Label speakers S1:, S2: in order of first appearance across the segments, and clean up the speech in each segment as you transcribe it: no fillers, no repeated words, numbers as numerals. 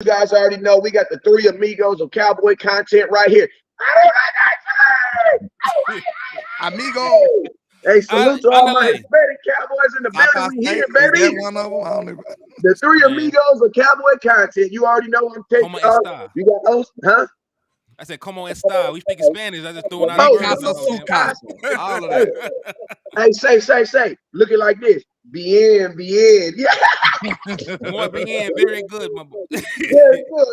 S1: You guys already know we got the three amigos of cowboy content right here.
S2: Amigo.
S1: Hey, salute to all my
S3: Andale.
S1: Hispanic cowboys in the building.
S2: Papa
S1: We
S2: State,
S1: here,
S2: is that
S1: baby.
S2: one of them? I don't even...
S1: The three
S3: Man.
S1: amigos of cowboy content. You already know I'm taking.
S3: Como esta?
S1: You got host, huh?
S3: I said, como esta? We speak Spanish. I just threw
S2: Well,
S3: in
S2: me
S3: our
S2: casa,
S3: version.
S2: su casa. All of that.
S1: Hey, say. Looking like this. Bien. Yeah.
S3: Muy bien, very good, my boy.
S1: Very good.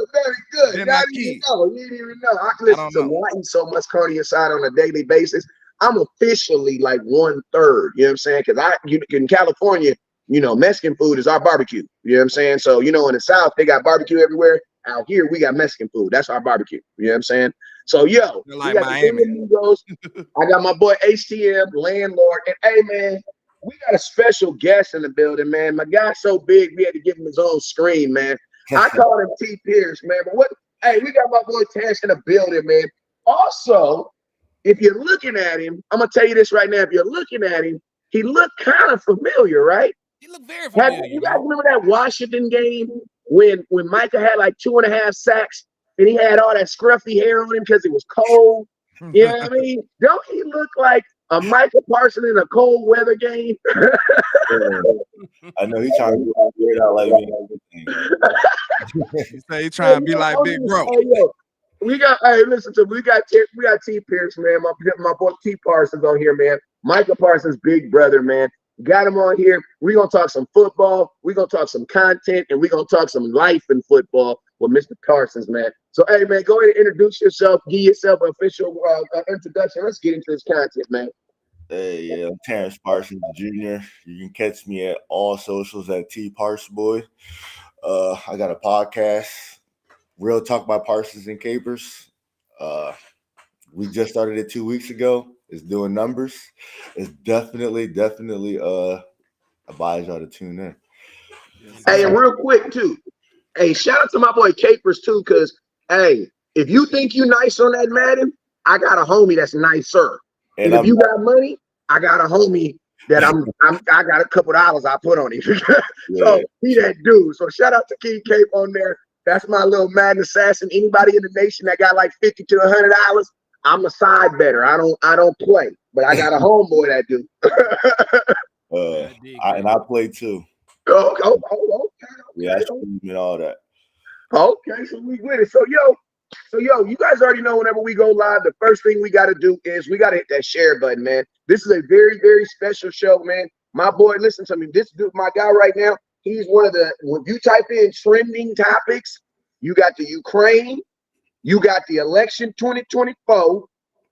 S2: Then
S1: Y'all
S2: I
S1: didn't even
S2: key.
S1: know. You didn't even know. I can
S2: I
S1: listen
S2: don't
S1: to
S2: know.
S1: why I eat so much carne asada on a daily basis. I'm officially like 1/3. You know what I'm saying? Because in California, Mexican food is our barbecue. You know what I'm saying? So, in the South, they got barbecue everywhere. Out here, we got Mexican food. That's our barbecue. You know what I'm saying? So,
S2: They're
S1: we
S2: like
S1: got the three
S2: Miami.
S1: amigos. I got my boy HTM, landlord. And hey, man, we got a special guest in the building, man. My guy's so big, we had to give him his own screen, man. I call him T. Pierce, man. But hey, we got my boy Terrence in the building, man. Also, if you're looking at him, I'm gonna tell you this right now. If you're looking at him, he looked kind of familiar, right?
S3: You look very familiar.
S1: You guys remember that Washington game when Micah had like 2.5 sacks and he had all that scruffy hair on him because it was cold? You know what I mean? Don't he look like a Micah Parsons in a cold weather game?
S4: I know he's trying to get weird out like me.
S2: He say he trying to be like Big Bro.
S1: Listen to me. We got T Pierce, man. My boy T Parsons on here, man. Micah Parsons' big brother, man. Got him on here. We're gonna talk some football, we're gonna talk some content, and we're gonna talk some life in football with Mr. Parsons, man. So hey, man, go ahead and introduce yourself, give yourself an official introduction. Let's get into this content, man.
S4: Hey, yeah, I'm Terrence Parsons Jr. You can catch me at all socials at T Parsboy. I got a podcast, Real Talk by Parsons and Capers. We just started it 2 weeks ago. It's doing numbers. It's definitely advise y'all to tune in.
S1: Hey, and real quick too. Hey, shout out to my boy Capers too, because hey, if you think you nice on that Madden, I got a homie that's nicer. And if you got money, I got a homie that I got a couple dollars I put on him. So he that dude. So shout out to King Cape on there. That's my little Madden assassin. Anybody in the nation that got like $50 to $100, I'm a side better. I don't play, but I got a homeboy that do.
S4: I play too.
S1: Okay.
S4: Yeah, I stream and all that.
S1: Okay, so we with it. So yo, you guys already know whenever we go live, the first thing we got to do is we got to hit that share button, man. This is a very, very special show, man. My boy, listen to me. This dude, my guy right now, he's one of the, when you type in trending topics, you got the Ukraine, you got the election 2024,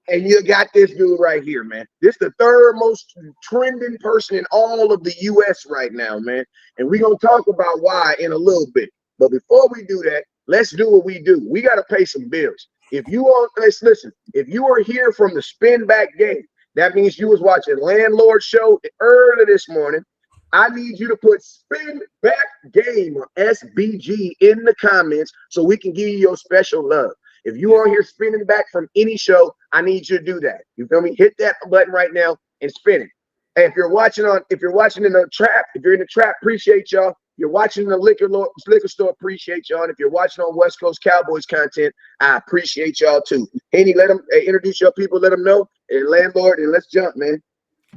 S1: and you got this dude right here, man. This is the third most trending person in all of the U.S. right now, man. And we're going to talk about why in a little bit. But before we do that, let's do what we do. We got to pay some bills. If you listen, if you are here from the spin back game, that means you was watching Landlord Show early this morning. I need you to put spin back game or SBG in the comments so we can give you your special love. If you are here spinning back from any show, I need you to do that. You feel me? Hit that button right now and spin it. And if you're watching in the trap, if you're in the trap, appreciate y'all. You're watching the liquor store, appreciate y'all. And if you're watching on West Coast Cowboys content, I appreciate y'all too. Henny, let them introduce your people, let them know. And Landlord, and let's jump, man.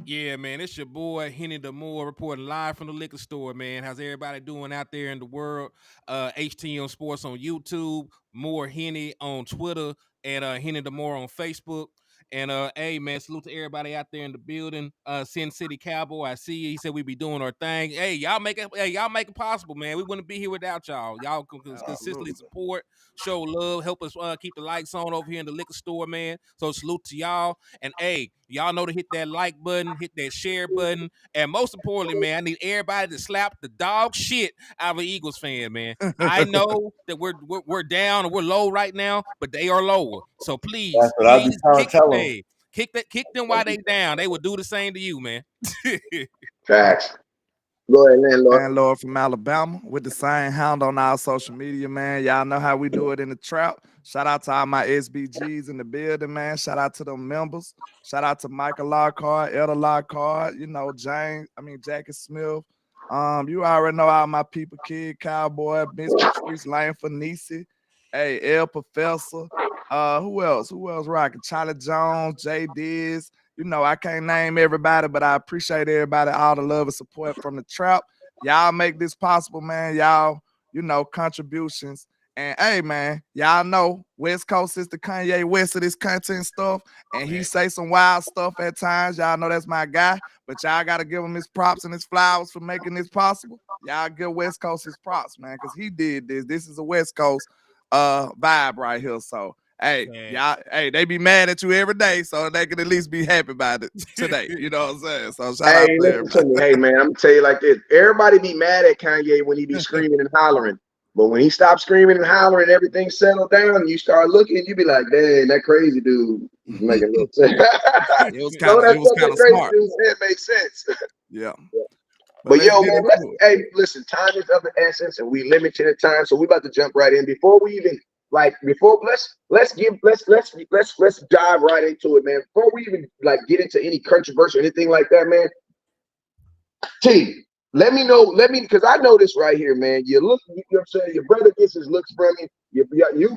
S3: Yeah, man, it's your boy Henny the Moore reporting live from the liquor store, man. How's everybody doing out there in the world? HTM Sports on YouTube, Moore Henny on Twitter, and Henny the Moore on Facebook. And hey, man, salute to everybody out there in the building. Sin City Cowboy, I see you. He said we be doing our thing. Hey, y'all make it possible, man. We wouldn't be here without y'all. Y'all consistently support, show love, help us keep the lights on over here in the liquor store, man. So salute to y'all. And hey, y'all know to hit that like button, hit that share button, and most importantly, man, I need everybody to slap the dog shit out of an Eagles fan, man. I know that we're down and we're low right now, but they are lower. So please kick them while they down. They would do the same to you, man.
S1: Facts. Go ahead, Landlord.
S2: Landlord from Alabama with the same hound on our social media, man. Y'all know how we do it in the trap. Shout out to all my SBGs in the building, man. Shout out to them members. Shout out to Michael Lockhart, Elder Lockhart, Jackie Smith, You already know all my people, Kid Cowboy, Miss Patrice Lane for Nisi. Hey, El Professor. Who else? Who else rocking? Charlie Jones, Jay Diz. You know, I can't name everybody, but I appreciate everybody, all the love and support from the trap. Y'all make this possible, man. Y'all, you know, contributions. And hey, man, y'all know West Coast is the Kanye West of this content stuff. And he say some wild stuff at times. Y'all know that's my guy. But y'all got to give him his props and his flowers for making this possible. Y'all give West Coast his props, man, because he did this. This is a West Coast vibe right here. So, hey, y'all, hey, they be mad at you every day, so they can at least be happy about it today. You know what I'm saying? So, shout out to
S1: Listen to
S2: everybody.
S1: me. Hey, man, I'm going to tell you like this. Everybody be mad at Kanye when he be screaming and hollering. But when he stopped screaming and hollering, everything settled down, and you start looking, you be like, dang, that crazy dude is making no sense.
S2: It was
S1: Some
S2: kind
S1: of
S2: of,
S1: that
S2: it was
S1: stuff
S2: kind
S1: that
S2: of
S1: crazy
S2: smart.
S1: dude said made sense.
S2: Yeah.
S1: But
S2: let's
S1: yo,
S2: get
S1: man,
S2: into it.
S1: hey, listen, time is of the essence, and we limited the time, so we about to jump right in. Before we even let's dive right into it, man. Before we even like get into any controversy or anything like that, man. T, let me because I know this right here, man. You look, you know what I'm saying? Your brother gets his looks from you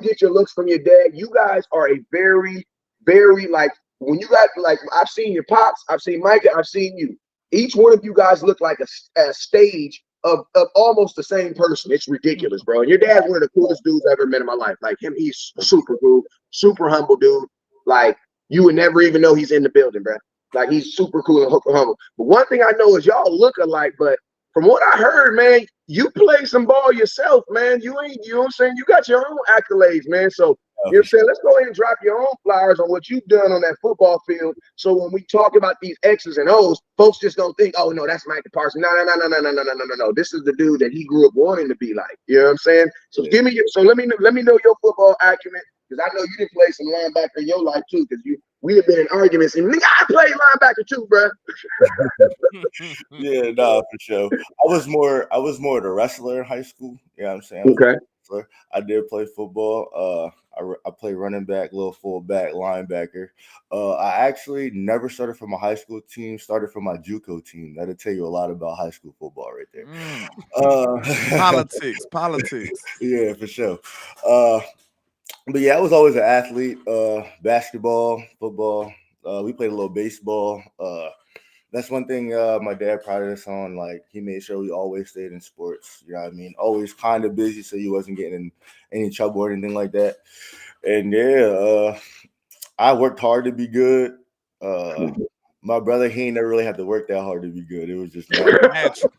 S1: get your looks from your dad. You guys are a very, very like when you got like I've seen your pops, I've seen Micah, I've seen you. Each one of you guys look like a stage of almost the same person. It's ridiculous, bro. And your dad's one of the coolest dudes I've ever met in my life. Like him, he's super cool, super humble dude. Like you would never even know he's in the building, bro. Like he's super cool and humble. But one thing I know is y'all look alike. But from what I heard, man, you play some ball yourself, man. You ain't, you know what I'm saying? You got your own accolades, man. So you know what I'm saying? Let's go ahead and drop your own flowers on what you've done on that football field. So when we talk about these X's and O's, folks just don't think, oh no, that's Micah Parsons. No. This is the dude that he grew up wanting to be like. You know what I'm saying? So let me know your football acumen. Because I know you didn't play some linebacker in your life too, because we have been in arguments and nigga, I played linebacker too, bro.
S4: Yeah, nah, for sure. I was more the wrestler in high school. You know what I'm saying?
S1: Okay.
S4: I did play football. I played running back, little fullback, linebacker. I actually never started from a high school team. Started from my JUCO team. That'll tell you a lot about high school football right there.
S2: Politics.
S4: Yeah, for sure. But yeah, I was always an athlete. Basketball, football. We played a little baseball. That's one thing my dad prided us on. Like he made sure we always stayed in sports. You know what I mean? Always kind of busy, so you wasn't getting in any trouble or anything like that. And yeah, I worked hard to be good. My brother, he ain't never really had to work that hard to be good. It was just
S2: Natural.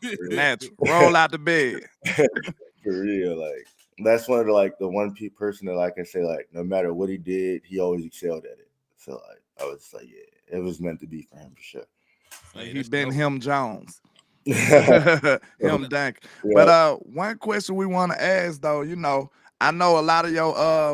S2: Roll out the bed.
S4: For real. Like that's one of the one person that I can say like no matter what he did, he always excelled at it. So like I was like, yeah, it was meant to be for him for sure.
S2: He been him Jones.
S4: Yeah.
S2: Him Dank. But one question we want to ask though, you know, I know a lot of your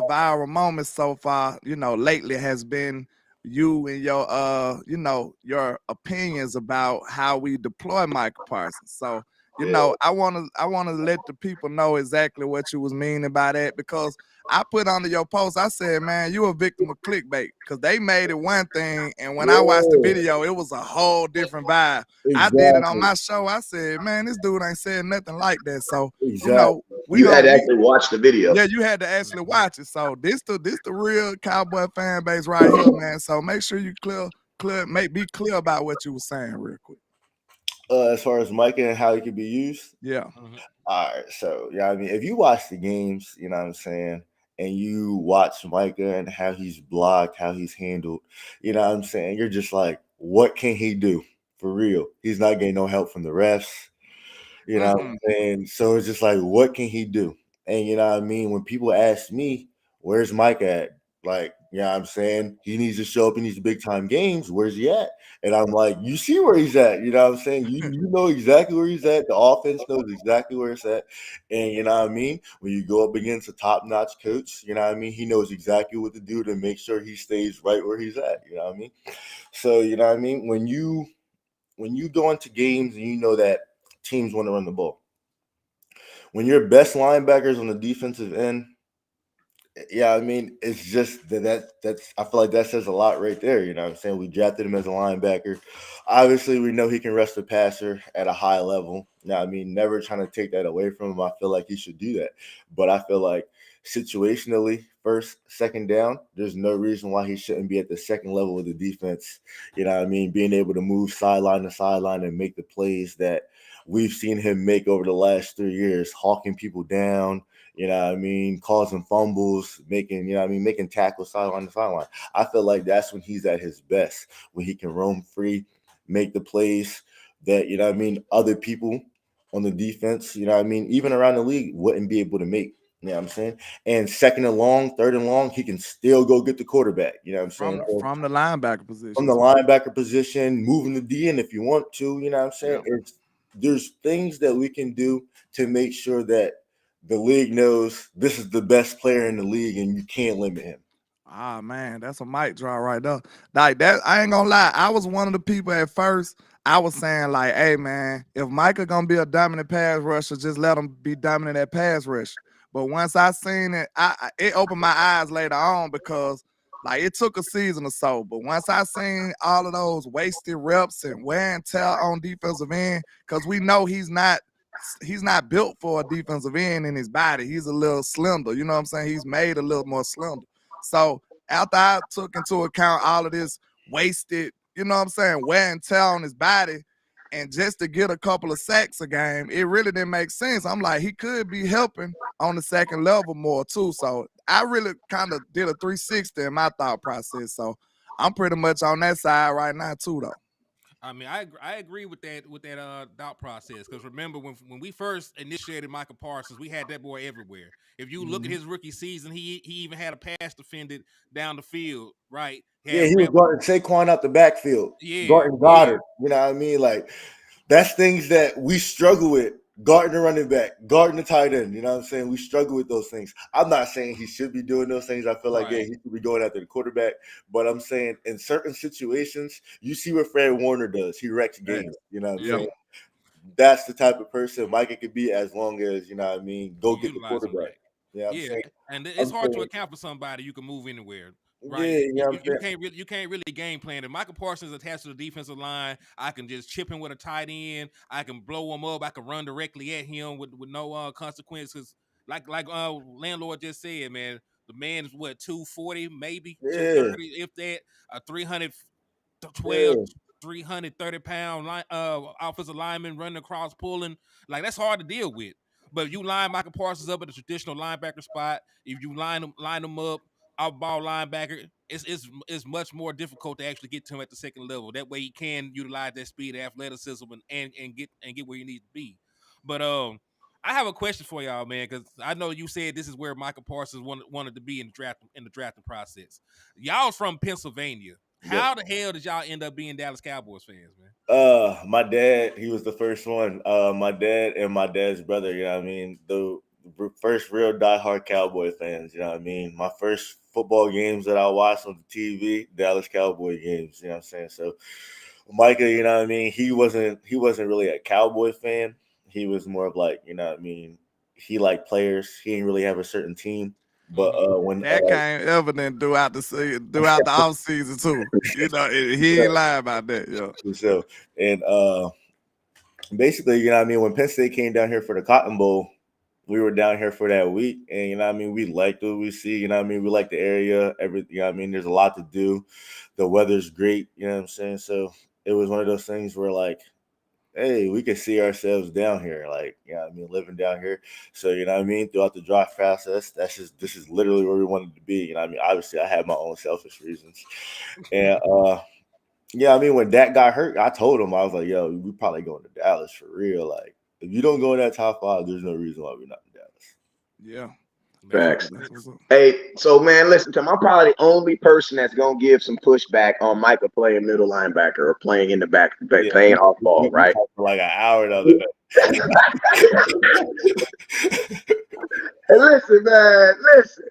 S2: viral moments so far, you know, lately has been you and your you know, your opinions about how we deploy Michael Parsons. So, you know, I wanna let the people know exactly what you was meaning by that because I put under your post, I said, man, you a victim of clickbait because they made it one thing, and when I watched the video, it was a whole different vibe. I did it on my show. I said, man, this dude ain't saying nothing like that. So, you know,
S1: you had to actually watch the video.
S2: Yeah, you had to actually watch it. So this the real Cowboy fan base right here, man. So make sure you be clear about what you were saying real quick.
S4: As far as Micah and how he could be used.
S2: Yeah.
S4: All right. So yeah, I mean, if you watch the games, you know what I'm saying, and you watch Micah and how he's blocked, how he's handled, you know what I'm saying, you're just like, what can he do? For real. He's not getting no help from the refs. You know what I'm saying? So it's just like, what can he do? And you know what I mean? When people ask me, where's Mike at? Like, you know what I'm saying? He needs to show up in these big time games. Where's he at? And I'm like, you see where he's at. You know what I'm saying? You know exactly where he's at. The offense knows exactly where it's at. And you know what I mean? When you go up against a top notch coach, you know what I mean? He knows exactly what to do to make sure he stays right where he's at. You know what I mean? So, you know what I mean? When you go into games and you know that teams want to run the ball. When your best linebackers on the defensive end, Yeah, I mean, it's just that's I feel like that says a lot right there. You know what I'm saying? We drafted him as a linebacker. Obviously, we know he can rush the passer at a high level. Now, I mean, never trying to take that away from him. I feel like he should do that. But I feel like situationally, first, second down, there's no reason why he shouldn't be at the second level of the defense. You know what I mean? Being able to move sideline to sideline and make the plays that we've seen him make over the last 3 years, hawking people down, you know what I mean, causing fumbles, making, you know what I mean, making tackles sideline to sideline. I feel like that's when he's at his best, when he can roam free, make the plays that, you know what I mean, other people on the defense, you know what I mean, even around the league wouldn't be able to make. You know what I'm saying? And second and long, third and long, he can still go get the quarterback. You know what I'm saying?
S2: From the linebacker
S4: From
S2: position
S4: the
S2: too.
S4: linebacker position, moving the D in if you want to, you know what I'm saying?
S2: Yeah.
S4: There's things that we can do to make sure that the league knows this is the best player in the league and you can't limit him.
S2: Ah man, that's a mic drop right there. Like that, I ain't gonna lie. I was one of the people at first. I was saying like, hey man, if Micah gonna be a dominant pass rusher, just let him be dominant at pass rush. But once I seen it, it opened my eyes later on because like it took a season or so. But once I seen all of those wasted reps and wear and tear on defensive end, because we know he's not built for a defensive end in his body. He's a little slender. You know what I'm saying? He's made a little more slender. So after I took into account all of this wasted, you know what I'm saying, wear and tear on his body, and just to get a couple of sacks a game, it really didn't make sense. I'm like, he could be helping on the second level more too. So I really kind of did a 360 in my thought process. So I'm pretty much on that side right now too, though.
S3: I mean, I agree with that thought process because remember when we first initiated Michael Parsons, we had that boy everywhere. If you look at his rookie season, he even had a pass defended down the field, right? He
S4: Yeah,
S3: had
S4: he was
S3: rep,
S4: guarding Saquon out the backfield,
S3: yeah,
S4: guarding
S3: yeah,
S4: Goddard. You know what I mean? Like, that's things that we struggle with. Guarding the running back, guarding the tight end. You know what I'm saying? We struggle with those things. I'm not saying he should be doing those things. I feel like, yeah,
S3: right.
S4: he should be going after the quarterback. But I'm saying in certain situations, you see what Fred Warner does. He wrecks
S2: Yeah.
S4: games. You know what I'm
S2: Yeah.
S4: saying? That's the type of person Micah could be as long as, you know what I mean, go
S3: You
S4: get the
S3: utilize him
S4: quarterback.
S3: right.
S4: You know what I'm
S3: Yeah,
S4: saying?
S3: and it's
S4: I'm
S3: hard to
S4: saying,
S3: account for somebody you can move anywhere,
S4: yeah,
S3: right?
S4: you know what I'm saying?
S3: You can't really game plan. If Michael Parsons is attached to the defensive line, I can just chip him with a tight end. I can blow him up. I can run directly at him with no consequences. Like landlord just said, man, the man is what 240, maybe
S4: Yeah,
S3: 230, if that, a 312,
S4: yeah.
S3: 330-pound offensive lineman running across pulling. Like that's hard to deal with. But if you line Michael Parsons up at a traditional linebacker spot, if you line him up off ball linebacker, it's much more difficult to actually get to him at the second level. That way he can utilize that speed and athleticism and get where you need to be. But I have a question for y'all, man, because I know you said this is where Michael Parsons wanted to be in the drafting process. Y'all from Pennsylvania.
S4: Yep.
S3: How the hell did y'all end up being Dallas Cowboys fans, man?
S4: My dad, he was the first one. My dad and my dad's brother, you know what I mean? The first real diehard Cowboy fans, you know what I mean? My first football games that I watched on the TV, Dallas Cowboy games, you know what I'm saying? So Micah, you know what I mean? He wasn't really a Cowboy fan. He was more of like, you know what I mean? He liked players. He didn't really have a certain team. But when
S2: That came evident throughout the off season too. You know, he ain't lying about that, yo.
S4: so and basically, you know what I mean, when Penn State came down here for the Cotton Bowl, we were down here for that week, and you know what I mean, we liked what we see, you know what I mean, we like the area, everything, you know what I mean, there's a lot to do. The weather's great, you know what I'm saying? So it was one of those things where like, hey, we can see ourselves down here, like, you know what I mean, living down here. So, you know what I mean, throughout the draft process, this is literally where we wanted to be. You know what I mean? Obviously I had my own selfish reasons. And yeah, I mean, when Dak got hurt, I told him, I was like, yo, we probably going to Dallas for real. Like, if you don't go in that top five, there's no reason why we're not in Dallas.
S2: Yeah.
S3: Makes
S1: Facts.
S3: sense.
S2: That's what's up.
S1: Hey, so man, listen to him. I'm probably the only person that's gonna give some pushback on Micah playing middle linebacker or playing in the back,
S4: Yeah,
S1: playing off ball,
S4: we
S1: right?
S4: talked for like an hour the other day.
S1: Hey, listen, man, listen.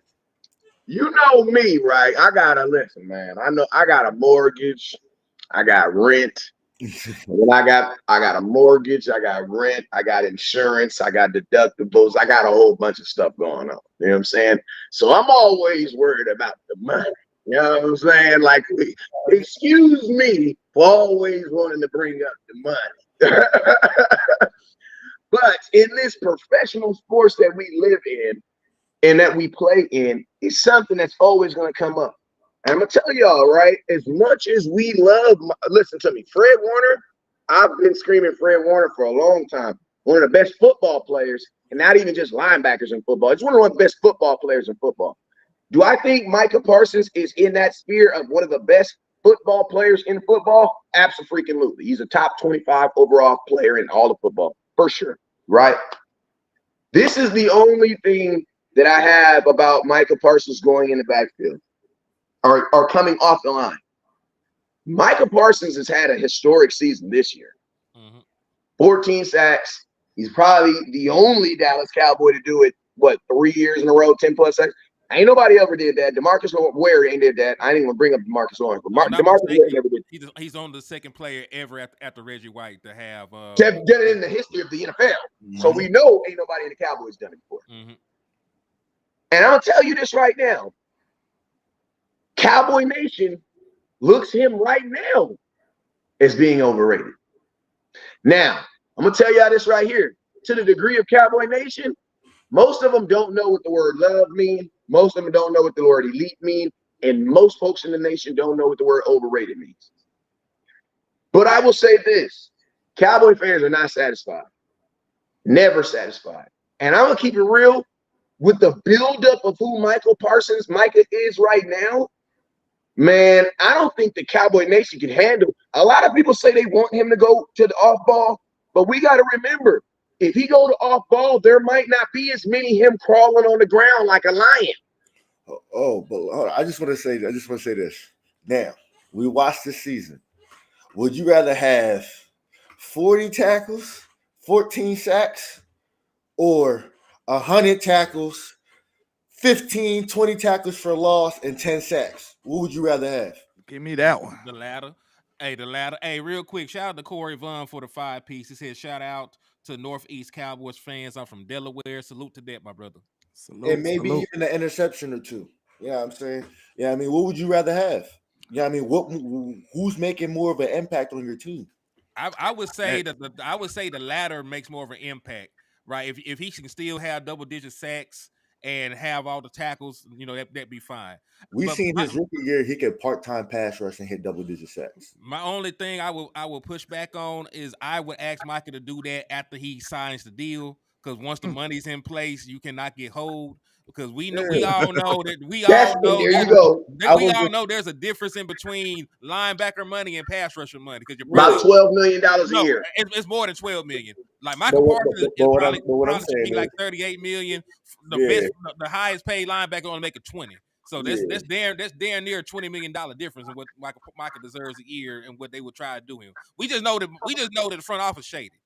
S1: You know me, right? I gotta listen, man. I know I got a mortgage, I got rent, And then I got a mortgage, I got rent, I got insurance, I got deductibles, I got a whole bunch of stuff going on. You know what I'm saying? So I'm always worried about the money. You know what I'm saying? Like, excuse me for always wanting to bring up the money. But in this professional sports that we live in and that we play in, it's something that's always going to come up. And I'm going to tell y'all, right, as much as we love, listen to me, Fred Warner, I've been screaming Fred Warner for a long time. One of the best football players, and not even just linebackers in football. It's one of the best football players in football. Do I think Micah Parsons is in that sphere of one of the best football players in football? Absolutely. He's a top 25 overall player in all of football, for sure, right? This is the only thing that I have about Micah Parsons going in the backfield or coming off the line. Micah Parsons has had a historic season this year. 14 sacks. He's probably the only Dallas Cowboy to do it, 3 years in a row, 10 plus sacks? Ain't nobody ever did that. DeMarcus Ware ain't did that. I didn't even bring up DeMarcus Lawrence, but DeMarcus Ware never did.
S3: He's on the second player ever after Reggie White to have
S1: done it in the history of the NFL. So we know ain't nobody in the Cowboys done it before. And I'm gonna tell you this right now. Cowboy Nation looks him right now as being overrated. Now, I'm gonna tell y'all this right here. To the degree of Cowboy Nation, most of them don't know what the word love means. Most of them don't know what the word elite means. And most folks in the nation don't know what the word overrated means. But I will say this. Cowboy fans are not satisfied. Never satisfied. And I'm going to keep it real. With the buildup of who Micah is right now, man, I don't think the Cowboy Nation can handle. A lot of people say they want him to go to the off ball. But we got to remember, if he go to off ball, there might not be as many him crawling on the ground like a lion.
S4: But hold on. I just want to say this. Now, we watched this season. Would you rather have 40 tackles, 14 sacks, or 100 tackles, 15, 20 tackles for loss, and 10 sacks? What would you rather have?
S2: Give me that one.
S3: The latter. Hey, real quick, shout out to Corey Vaughn for the 5-piece. He said, shout out to Northeast Cowboys fans. I'm from Delaware. Salute to that, my brother.
S4: And maybe even an interception or two. You know what I'm saying? Yeah, I mean, what would you rather have? Yeah, I mean, who's making more of an impact on your team?
S3: I would say the latter makes more of an impact, right? If he can still have double-digit sacks and have all the tackles, that'd be fine.
S4: We've seen his rookie year, he could part-time pass rush and hit double-digit sacks.
S3: My only thing I will push back on is I would ask Micah to do that after he signs the deal, because once the money's in place, you cannot get hold. Because we all know there's a difference in between linebacker money and pass rusher money. Because you're
S1: about $12 million a year.
S3: It's more than $12 million. Like Michael Parsons is probably should be like $38 million. The highest paid linebacker only making $20. So that's damn near $20 million difference in what Micah deserves a year and what they would try to do him. We just know that the front office shady.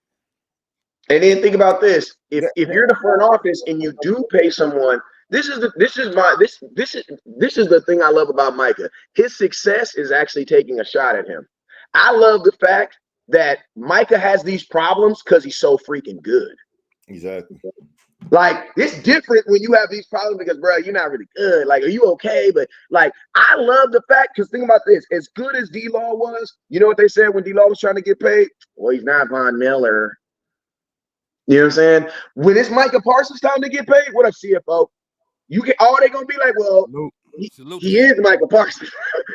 S1: And then think about this: if you're the front office and you do pay someone, this is the thing I love about Micah. His success is actually taking a shot at him. I love the fact that Micah has these problems because he's so freaking good.
S4: Exactly.
S1: Like, it's different when you have these problems because, bro, you're not really good. Like, are you okay? But, like, I love the fact, because think about this. As good as D-Law was, you know what they said when D-Law was trying to get paid? Well, he's not Von Miller. You know what I'm saying? When it's Micah Parsons time to get paid, what up, CFO? They're going to be like, well, he is Micah Parsons.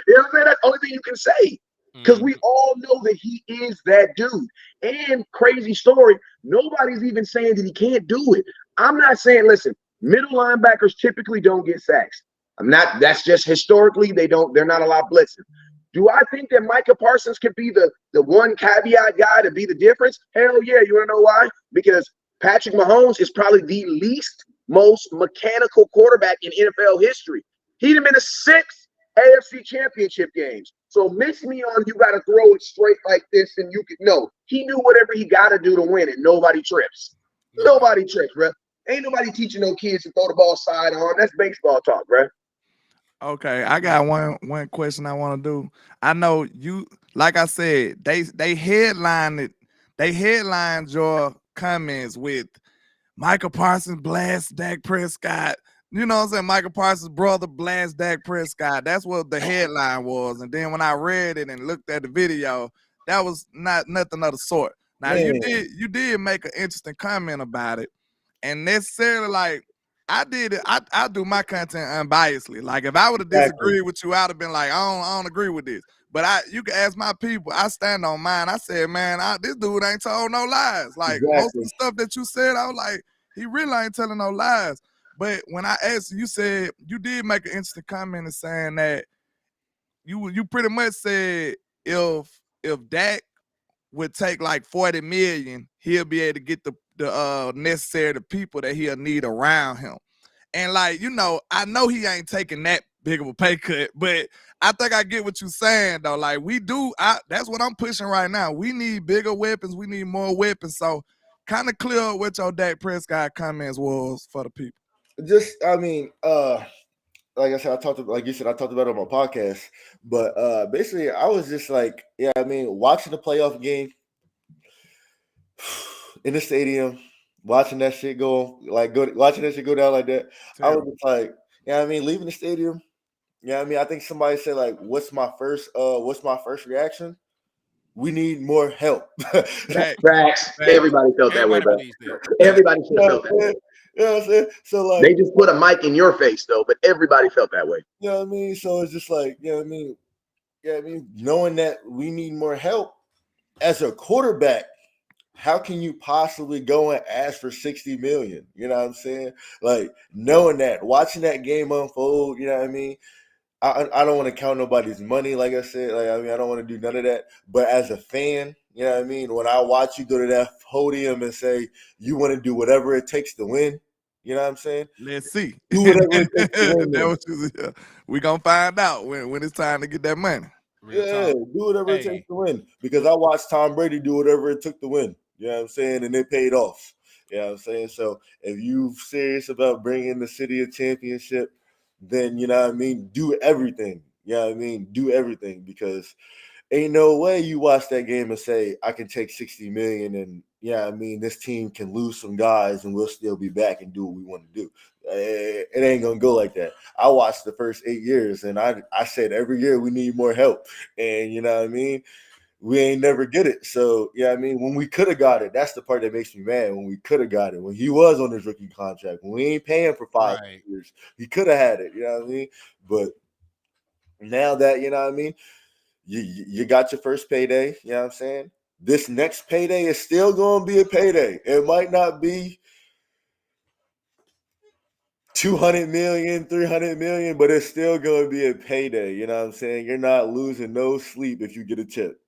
S1: You know what I'm saying? That's the only thing you can say. Because we all know that he is that dude. And crazy story, nobody's even saying that he can't do it. I'm not saying, listen, middle linebackers typically don't get sacks. That's just historically, they're not allowed blitzing. Do I think that Micah Parsons could be the one caveat guy to be the difference? Hell yeah. You want to know why? Because Patrick Mahomes is probably the least most mechanical quarterback in NFL history. He'd have been to 6 AFC championship games. So miss me on you got to throw it straight like this and you can. No, he knew whatever he got to do to win it. Nobody trips. Nobody trips, bro. Ain't nobody teaching no kids to throw the ball sidearm. That's baseball talk, bro.
S2: Okay, I got one question I want to do. I know you, like I said, they headlined your comments with Michael Parsons blast Dak Prescott. You know what I'm saying? Michael Parsons' brother blast Dak Prescott. That's what the headline was. And then when I read it and looked at the video, that was nothing of the sort. Now
S4: Man,
S2: you did make an interesting comment about it, and necessarily like I did it. I do my content unbiasedly. Like if I would have
S4: exactly.
S2: disagreed with you, I'd have been like, I don't agree with this. But you can ask my people. I stand on mine. I said, man, this dude ain't told no lies. Like most of
S4: Exactly.
S2: the stuff that you said, I was like, he really ain't telling no lies. But when I asked you, said you did make an interesting comment in saying that you pretty much said if Dak would take like 40 million, he'll be able to get the necessary the people that he'll need around him. And like, I know he ain't taking that big of a pay cut, but I think I get what you're saying though. Like that's what I'm pushing right now. We need bigger weapons, we need more weapons. So kind of clear up what your Dak Prescott comments was for the people.
S4: Just, I mean, like I said, like you said, I talked about it on my podcast. But basically, I was just like, yeah, I mean, watching the playoff game in the stadium, watching that shit watching that shit go down like that. I was just like, yeah, I mean, leaving the stadium. Yeah, I mean, I think somebody said like, what's my first reaction? We need more help.
S1: Facts. Everybody felt that way, bro.
S3: believes that.
S1: Everybody should have felt that way.
S4: You know what I'm saying? So like,
S1: They just put a mic in your face though, but everybody felt that way.
S4: you know what I mean? So it's just like, you know what I mean? Yeah, I mean, knowing that we need more help as a quarterback, how can you possibly go and ask for 60 million? You know what I'm saying? Like knowing that, watching that game unfold, you know what I mean? I don't want to count nobody's money, like I said. Like, I mean, I don't want to do none of that. But as a fan, you know what I mean? When I watch you go to that podium and say you want to do whatever it takes to win, you know what I'm saying?
S2: Let's see.
S4: Do whatever it takes to win.
S2: We gonna find out when it's time to get that money.
S4: Yeah, do whatever it takes to win. Because I watched Tom Brady do whatever it took to win. You know what I'm saying? And it paid off. You know what I'm saying? So if you're serious about bringing the city a championship, then, you know what I mean, do everything. You know what I mean? Do everything, because ain't no way you watch that game and say, I can take 60 million and, yeah, I mean, this team can lose some guys and we'll still be back and do what we want to do. It ain't going to go like that. I watched the first 8 years and I said every year we need more help. And, you know what I mean? We ain't never get it. So, yeah, I mean, when we could have got it, that's the part that makes me mad. When we could have got it, when he was on his rookie contract, when we ain't paying for 5 years, he could have had it. You know what I mean? But now that, you know what I mean, you got your first payday. You know what I'm saying? This next payday is still going to be a payday. It might not be 200 million, 300 million, but it's still going to be a payday. You know what I'm saying? You're not losing no sleep if you get a tip.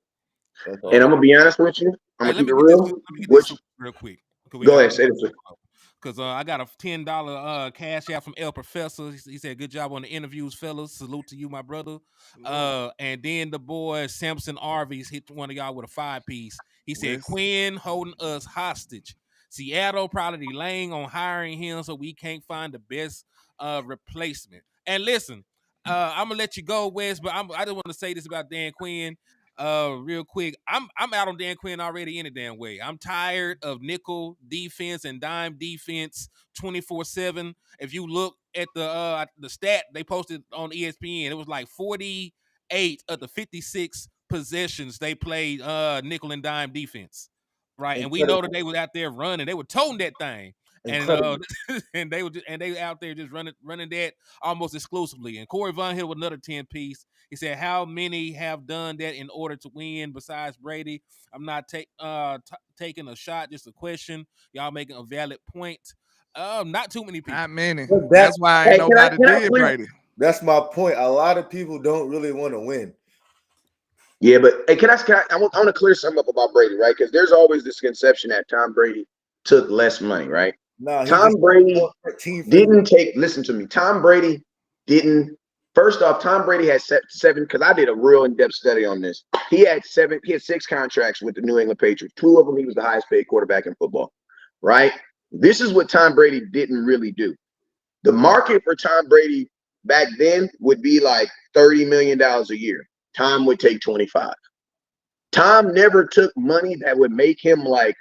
S1: And I'm gonna be honest with you. I'm gonna keep it real.
S3: Let me get this real quick.
S1: Go ahead, say it.
S3: Because I got a $10 cash out from El Professor. He said, "Good job on the interviews, fellas. Salute to you, my brother." And then the boy Samson Arvis hit one of y'all with a 5-piece. He said, "Quinn holding us hostage. Seattle probably laying on hiring him, so we can't find the best replacement." And listen, I'm gonna let you go, Wes, but I just want to say this about Dan Quinn. Real quick, I'm out on Dan Quinn already any damn way. I'm tired of nickel defense and dime defense 24/7. If you look at the stat they posted on ESPN, it was like 48 of the 56 possessions they played nickel and dime defense. Right, and we know that they were out there running. They were toting that thing, and and they out there just running that almost exclusively. And Corey Von Hill with another 10-piece. He said, "How many have done that in order to win besides Brady?" I'm not taking a shot, just a question. Y'all making a valid point. Not too many people.
S2: Not many. That's why ain't nobody did Brady.
S4: That's my point. A lot of people don't really want to win.
S1: Yeah, but hey, I want to clear something up about Brady, right? Because there's always this conception that Tom Brady took less money, right? Tom Brady didn't take. Listen to me. Tom Brady didn't. First off, Tom Brady had 7, because I did a real in-depth study on this. He had 6 contracts with the New England Patriots. 2 of them, he was the highest paid quarterback in football, right? This is what Tom Brady didn't really do. The market for Tom Brady back then would be like $30 million a year. Tom would take 25. Tom never took money that would make him like,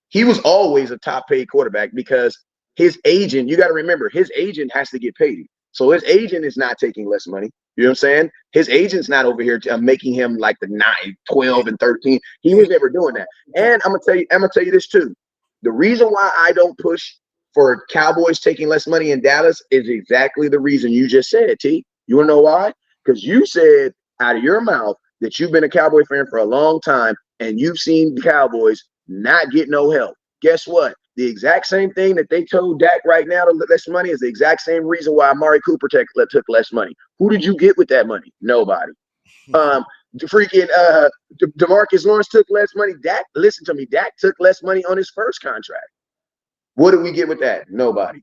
S1: he was always a top paid quarterback because his agent, you got to remember, his agent has to get paid. So his agent is not taking less money. You know what I'm saying? His agent's not over here making him like the 9, 12, and 13. He was never doing that. And I'm gonna tell you this too. The reason why I don't push for Cowboys taking less money in Dallas is exactly the reason you just said, T. You wanna know why? Because you said out of your mouth that you've been a Cowboy fan for a long time and you've seen the Cowboys not get no help. Guess what? The exact same thing that they told Dak right now to less money is the exact same reason why Amari Cooper took less money. Who did you get with that money? Nobody. Freaking DeMarcus Lawrence took less money. Dak, listen to me, Dak took less money on his first contract. What did we get with that? Nobody.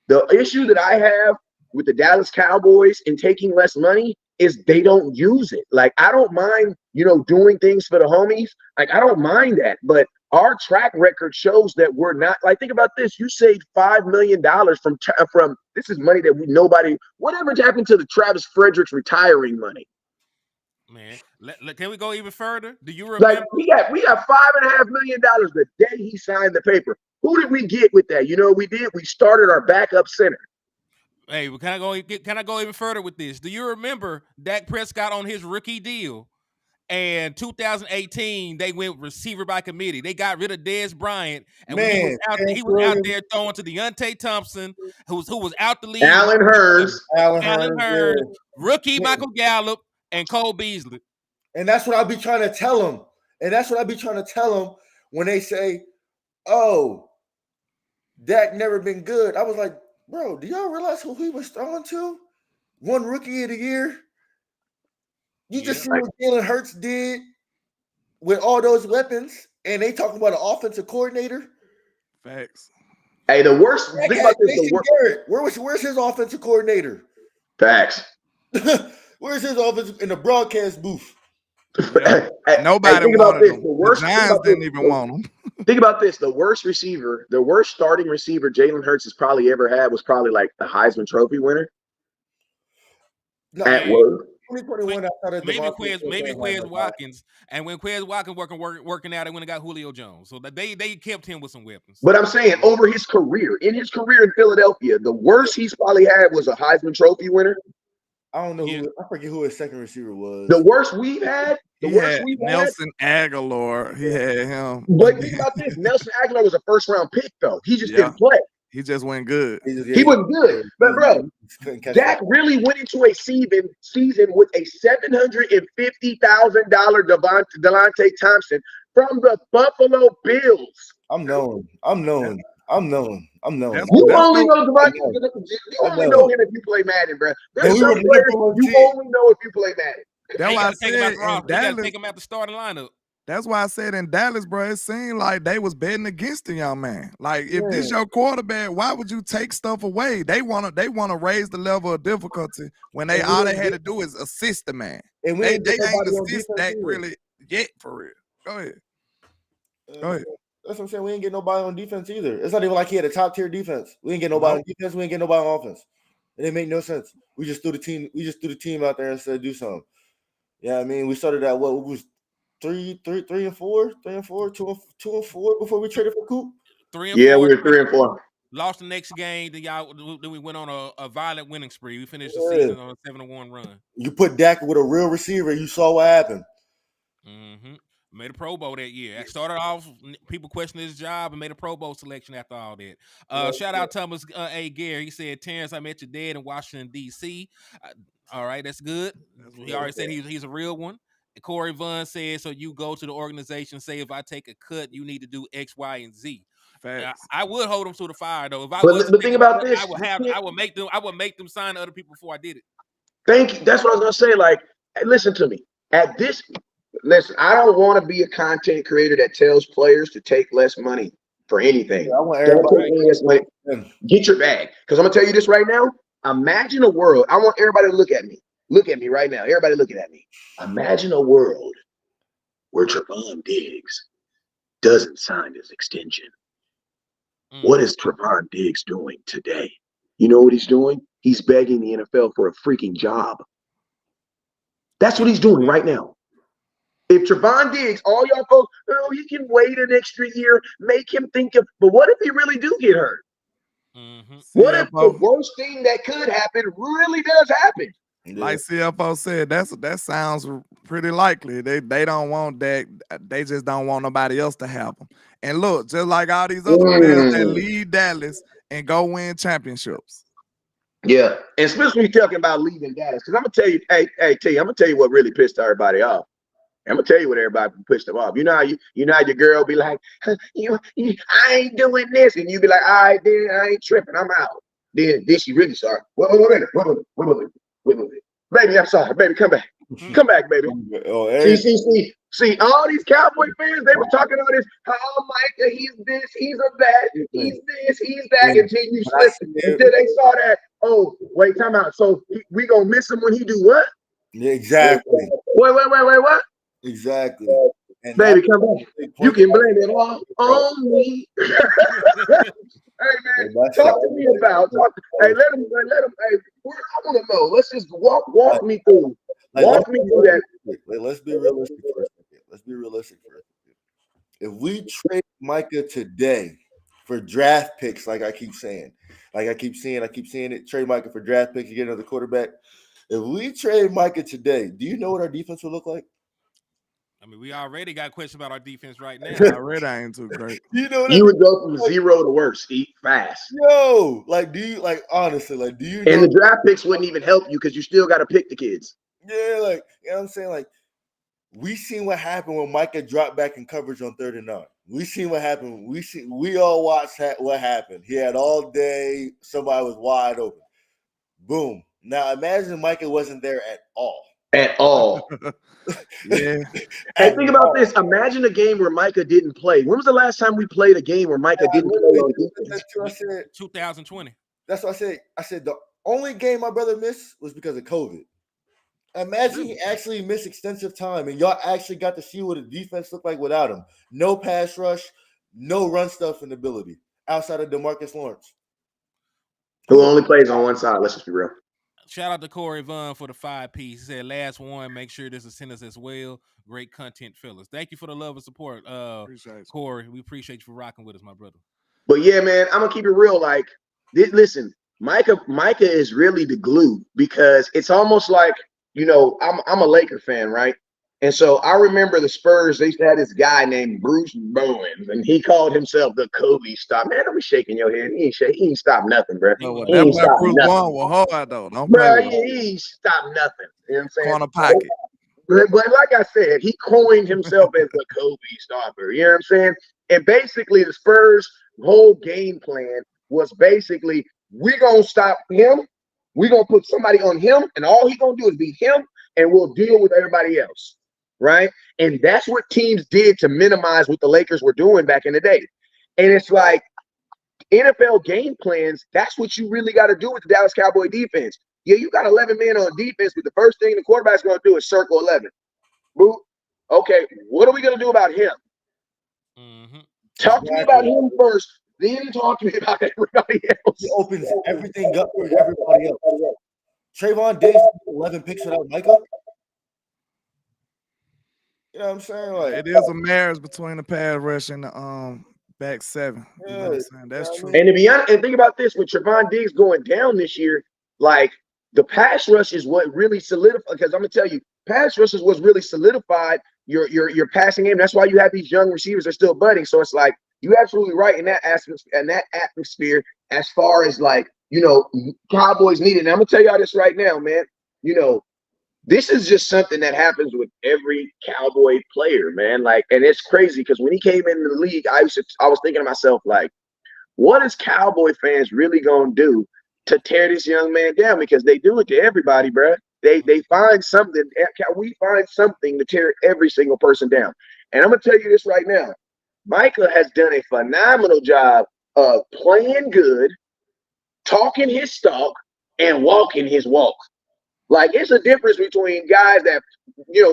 S1: The issue that I have with the Dallas Cowboys in taking less money is they don't use it. Like, I don't mind, doing things for the homies. Like, I don't mind that. But our track record shows that we're not. Like, think about this. You saved $5 million from this is money that nobody, whatever happened to the Travis Fredericks retiring money?
S3: Man, can we go even further? Do you remember?
S1: Like, we got $5.5 million the day he signed the paper. Who did we get with that? You know what we did? We started our backup center.
S3: Hey, can I go even further with this? Do you remember Dak Prescott on his rookie deal? And 2018, they went receiver by committee. They got rid of Dez Bryant, and when he was out there throwing to Deontay Thompson, who was out the league.
S1: Allen Hurns,
S3: rookie Michael Gallup, and Cole Beasley.
S4: And that's what I be trying to tell them. When they say, "Oh, Dak never been good." I was like, bro, do y'all realize who he was throwing to? One rookie of the year. You just see what Jalen Hurts did with all those weapons, and they talking about an offensive coordinator.
S2: Facts.
S1: Hey, the worst. Think about this.
S4: Where's his offensive coordinator?
S1: Facts.
S4: Where's his offensive in the broadcast booth?
S2: Yeah. Nobody wanted him. The Giants didn't even want him.
S1: Think about this. The worst starting receiver Jalen Hurts has probably ever had was probably like the Heisman Trophy winner.
S4: No,
S1: at work.
S3: 2021, maybe Quez Watkins, and when Quez Watkins working out, they went and got Julio Jones, so that they kept him with some weapons.
S1: But I'm saying over his career, in Philadelphia, the worst he's probably had was a Heisman Trophy winner.
S4: I don't know I forget who his second receiver was.
S1: The worst we've had.
S2: Nelson Aguilar. He had him.
S1: But think about this: Nelson Aguilar was a first-round pick, though. He just didn't play.
S2: He just went good.
S1: He wasn't good. But, bro, Dak really went into a season with a $750,000 Delonte Thompson from the Buffalo Bills.
S4: I'm knowing.
S1: You only know him if you play Madden, bro. There's some players you only know if you play Madden.
S2: That's why I said
S3: you gotta take him out the starting lineup.
S2: That's why I said in Dallas, bro, it seemed like they was betting against the young man. Like, if this your quarterback, why would you take stuff away? They wanna raise the level of difficulty when all they had to do is assist the man. And they ain't assist that really yet for real. Go ahead.
S4: That's what I'm saying. We ain't get nobody on defense either. It's not even like he had a top tier defense. We ain't get nobody on defense. We ain't get nobody on offense. It didn't make no sense. We just threw the team out there and said do something. Yeah, I mean, we started at what was 3 and 4, 2 and 4 before we traded for Coop.
S3: 3 and 4.
S1: Yeah, we were 3 and 4.
S3: Lost the next game. Then we went on a violent winning spree. We finished the season on a 7-1 run.
S4: You put Dak with a real receiver, you saw what happened.
S3: Mm-hmm. Made a Pro Bowl that year. I started off, people questioning his job and made a Pro Bowl selection after all that. Shout out Thomas A. Gary. He said, Terrence, I met your dad in Washington, D.C. All right, that's good. He already said he's a real one. Corey Vaughn said, so you go to the organization, say, if I take a cut, you need to do X, Y, and Z. I would hold them to the fire, though. If I was,
S1: but think about this.
S3: I would make them sign to other people before I did it.
S1: Thank you. That's what I was gonna say. Like, listen to me. Listen, I don't want to be a content creator that tells players to take less money for anything.
S4: Yeah, I want everybody
S1: get your bag. Because I'm gonna tell you this right now. Imagine a world. I want everybody to look at me. Look at me right now. Everybody looking at me. Imagine a world where Trevon Diggs doesn't sign his extension. What is Trevon Diggs doing today? You know what he's doing? He's begging the NFL for a freaking job. That's what he's doing right now. If Trevon Diggs, all y'all folks, oh, he can wait an extra year, make him think of, but what if he really do get hurt? What if the worst thing that could happen really does happen?
S2: Like CFO said, that sounds pretty likely. They don't want that. They just don't want nobody else to have them. And look, just like all these other players that lead Dallas and go win championships.
S1: Yeah, and especially talking about leaving Dallas, because I'm gonna tell you, hey T, I'm gonna tell you what really pissed everybody off. I'm gonna tell you what everybody pissed them off. You know how your girl be like, I ain't doing this, and you be like, all right, then I ain't tripping, I'm out. Then she really sorry. Wait a minute. Baby, I'm sorry. Baby, come back. Come back, baby. See, all these Cowboy fans, they were talking all this, oh, Micah, he's this, he's a that, he's this, he's that, until you slip, until they saw that, oh, wait, time out. So we gonna miss him when he do what?
S4: Yeah, exactly.
S1: Wait, what?
S4: Exactly.
S1: And baby, come back. You can blame it all on me. Hey man, talk to me about. Hey, let him. Hey, I want to know. Let's just walk me through. Walk me through that.
S4: Let's be realistic for a second. If we trade Micah today for draft picks, like I keep saying it. Trade Micah for draft picks to get another quarterback. If we trade Micah today, do you know what our defense will look like?
S3: I mean, we already got questions about our defense right now.
S2: Already ain't too great.
S1: You would go from zero to worse, fast.
S4: Yo, honestly, do you know?
S1: And the draft picks wouldn't even help you because you still got to pick the kids.
S4: Yeah, you know what I'm saying? We seen what happened when Micah dropped back in coverage on 3rd and 9. We seen what happened. We all watched what happened. He had all day. Somebody was wide open. Boom. Now imagine Micah wasn't there at all.
S2: Yeah.
S1: And think about this. Imagine a game where Micah didn't play. When was the last time we played a game where Micah didn't play on defense?
S3: I said 2020.
S4: That's what I said. I said the only game my brother missed was because of COVID. Imagine he actually missed extensive time and y'all actually got to see what a defense looked like without him. No pass rush, no run stuffing ability outside of DeMarcus Lawrence,
S1: who only plays on one side. Let's just be real.
S3: Shout out to Corey Vaughn for the 5-piece. He said, last one, make sure this is sent us as well. Great content, fellas. Thank you for the love and support, Corey. We appreciate you for rocking with us, my brother.
S1: But yeah, man, I'm going to keep it real. Listen, Micah is really the glue because it's almost like, I'm a Laker fan, right? And so I remember the Spurs, they used to have this guy named Bruce Bowen, and he called himself the Kobe stop. Man, don't be shaking your head. He ain't stopped nothing, bro.
S2: He ain't stopped nothing. Was hard, though. Don't play with
S1: he ain't stopped nothing. You know what I'm saying?
S2: Corner pocket.
S1: But like I said, he coined himself as the Kobe stopper. You know what I'm saying? And basically, the Spurs' whole game plan was basically, we're going to stop him. We're going to put somebody on him, and all he's going to do is be him, and we'll deal with everybody else. Right? And that's what teams did to minimize what the Lakers were doing back in the day. And it's like NFL game plans, that's what you really got to do with the Dallas Cowboy defense. Yeah, you got 11 men on defense, but the first thing the quarterback's going to do is circle 11. Boop. Okay, what are we going to do about him? Talk to me about him first, then talk to me about everybody else.
S4: He opens everything up for everybody else. Trayvon Diggs, 11 picks without Micah. You know what I'm saying?
S2: It is a marriage between the pass rush and the back seven. You know what I'm saying? That's true.
S1: And to be honest, and think about this, with Trevon Diggs going down this year, the pass rush is what really solidified, because I'm gonna tell you, pass rush is what's really solidified your passing game. That's why you have these young receivers that are still budding. So it's like, you're absolutely right in that atmosphere as far as Cowboys need it. And I'm gonna tell y'all this right now, man. This is just something that happens with every Cowboy player, man. And it's crazy because when he came into the league, I was thinking to myself, what is Cowboy fans really gonna do to tear this young man down? Because they do it to everybody, bro. They find something. We find something to tear every single person down. And I'm gonna tell you this right now. Micah has done a phenomenal job of playing good, talking his talk, and walking his walk. It's a difference between guys that,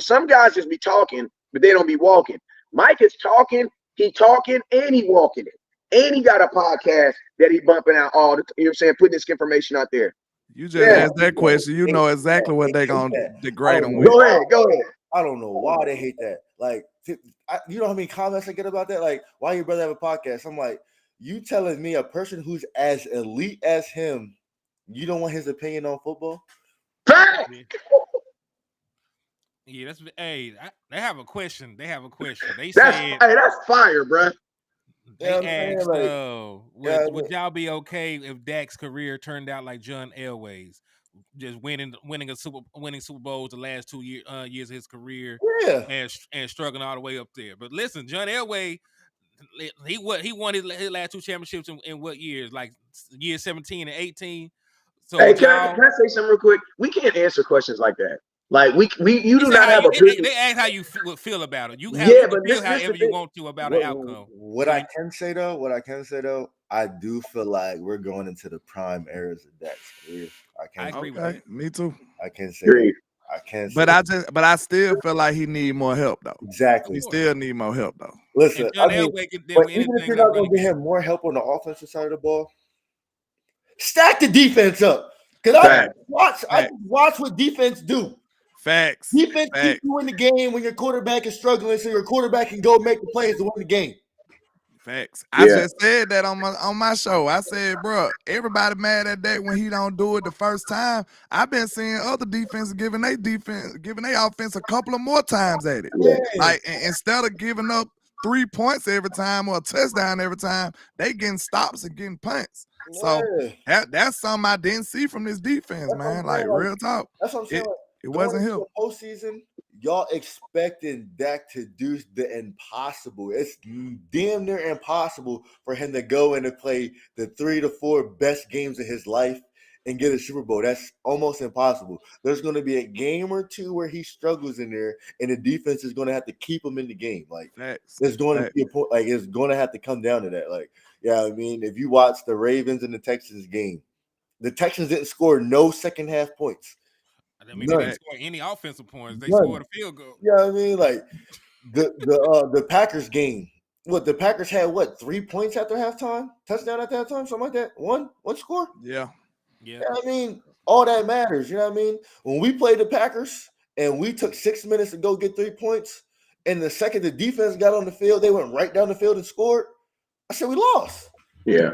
S1: some guys just be talking, but they don't be walking. Mike is talking, and he walking it. And he got a podcast that he bumping out all the time, putting this information out there.
S2: You just asked that question. You know exactly what
S4: they
S2: they're
S4: hate
S2: going to
S4: that.
S2: degrade them
S4: Oh,
S2: with.
S1: Go ahead.
S4: I don't know why they hate that. Like, you know how many comments I get about that? Like, why your brother have a podcast? I'm like, you telling me a person who's as elite as him, you don't want his opinion on football?
S1: Fact.
S3: Yeah, that's they have a question. They
S1: That's
S3: said
S1: that's fire, bro.
S3: they
S4: Yeah, I'm saying,
S3: asked,
S4: like,
S3: would y'all be okay if Dak's career turned out like John Elway's, just winning Super Bowls the last 2 years of his career,
S4: yeah.
S3: and struggling all the way up there? But listen, John Elway, he won his last 2 championships in what years? Like year 17 and 18. So
S1: Hey,
S3: would
S1: can I
S3: y'all?
S1: say something real quick? We can't answer questions like that. Like you
S3: He
S1: do
S3: said
S1: not
S3: how
S1: have
S3: you.
S1: a business.
S3: They ask how you would feel about it. You
S1: Yeah,
S3: can
S1: but
S3: feel
S1: this the
S3: however you
S1: thing.
S3: want to about an outcome.
S4: What I can say though, I do feel like we're going into the prime eras of Dak's career.
S3: I agree with
S2: Okay,
S3: that.
S2: me too.
S4: I can't say
S1: Agreed.
S4: that. I can't say
S2: But I still feel like he need more help though.
S4: exactly.
S2: He still need more help though.
S4: Listen,
S3: And John
S4: I mean,
S3: Elway didn't
S4: but
S3: win
S4: even if
S3: anything
S4: you're
S3: like
S4: not going to
S3: really
S4: get
S3: game.
S4: him more help on the offensive side of the ball, stack the defense up. Because I
S2: Fact.
S4: watch what defense do.
S2: Facts.
S4: Defense keep
S2: Facts.
S4: you in the game when your quarterback is struggling, so your quarterback can go make the plays to win the game.
S2: Facts. I
S1: Yeah.
S2: just said that on my show. I said, bro, everybody mad at that when he don't do it the first time. I've been seeing other defenses giving their offense a couple of more times at it.
S1: Yeah.
S2: Like instead of giving up 3 points every time or a touchdown every time, they getting stops and getting punts. So that's something I didn't see from this defense,
S4: That's what I'm
S2: man.
S4: saying,
S2: Like
S4: like,
S2: real talk.
S4: That's what I'm saying.
S2: It
S4: Going
S2: wasn't
S4: into
S2: him.
S4: the postseason, y'all expecting Dak to do the impossible. It's damn near impossible for him to go in and play the 3 to 4 best games of his life and get a Super Bowl. That's almost impossible. There's going to be a game or two where he struggles in there, and the defense is going to have to keep him in the game. Like,
S2: Facts.
S4: there's going to be a point. Like, it's going to have to come down to that. Like, yeah, I mean, if you watch the Ravens and the Texans game, the Texans didn't score no second half points.
S3: I mean, they didn't score any offensive points. They scored a field goal.
S4: Yeah, I mean, like the Packers game. What the Packers had? What 3 points after halftime? Touchdown at that time, something like that. One score.
S2: Yeah.
S4: I mean, all that matters. You know what I mean? When we played the Packers and we took 6 minutes to go get 3 points, and the second the defense got on the field, they went right down the field and scored. I said we lost.
S1: Yeah.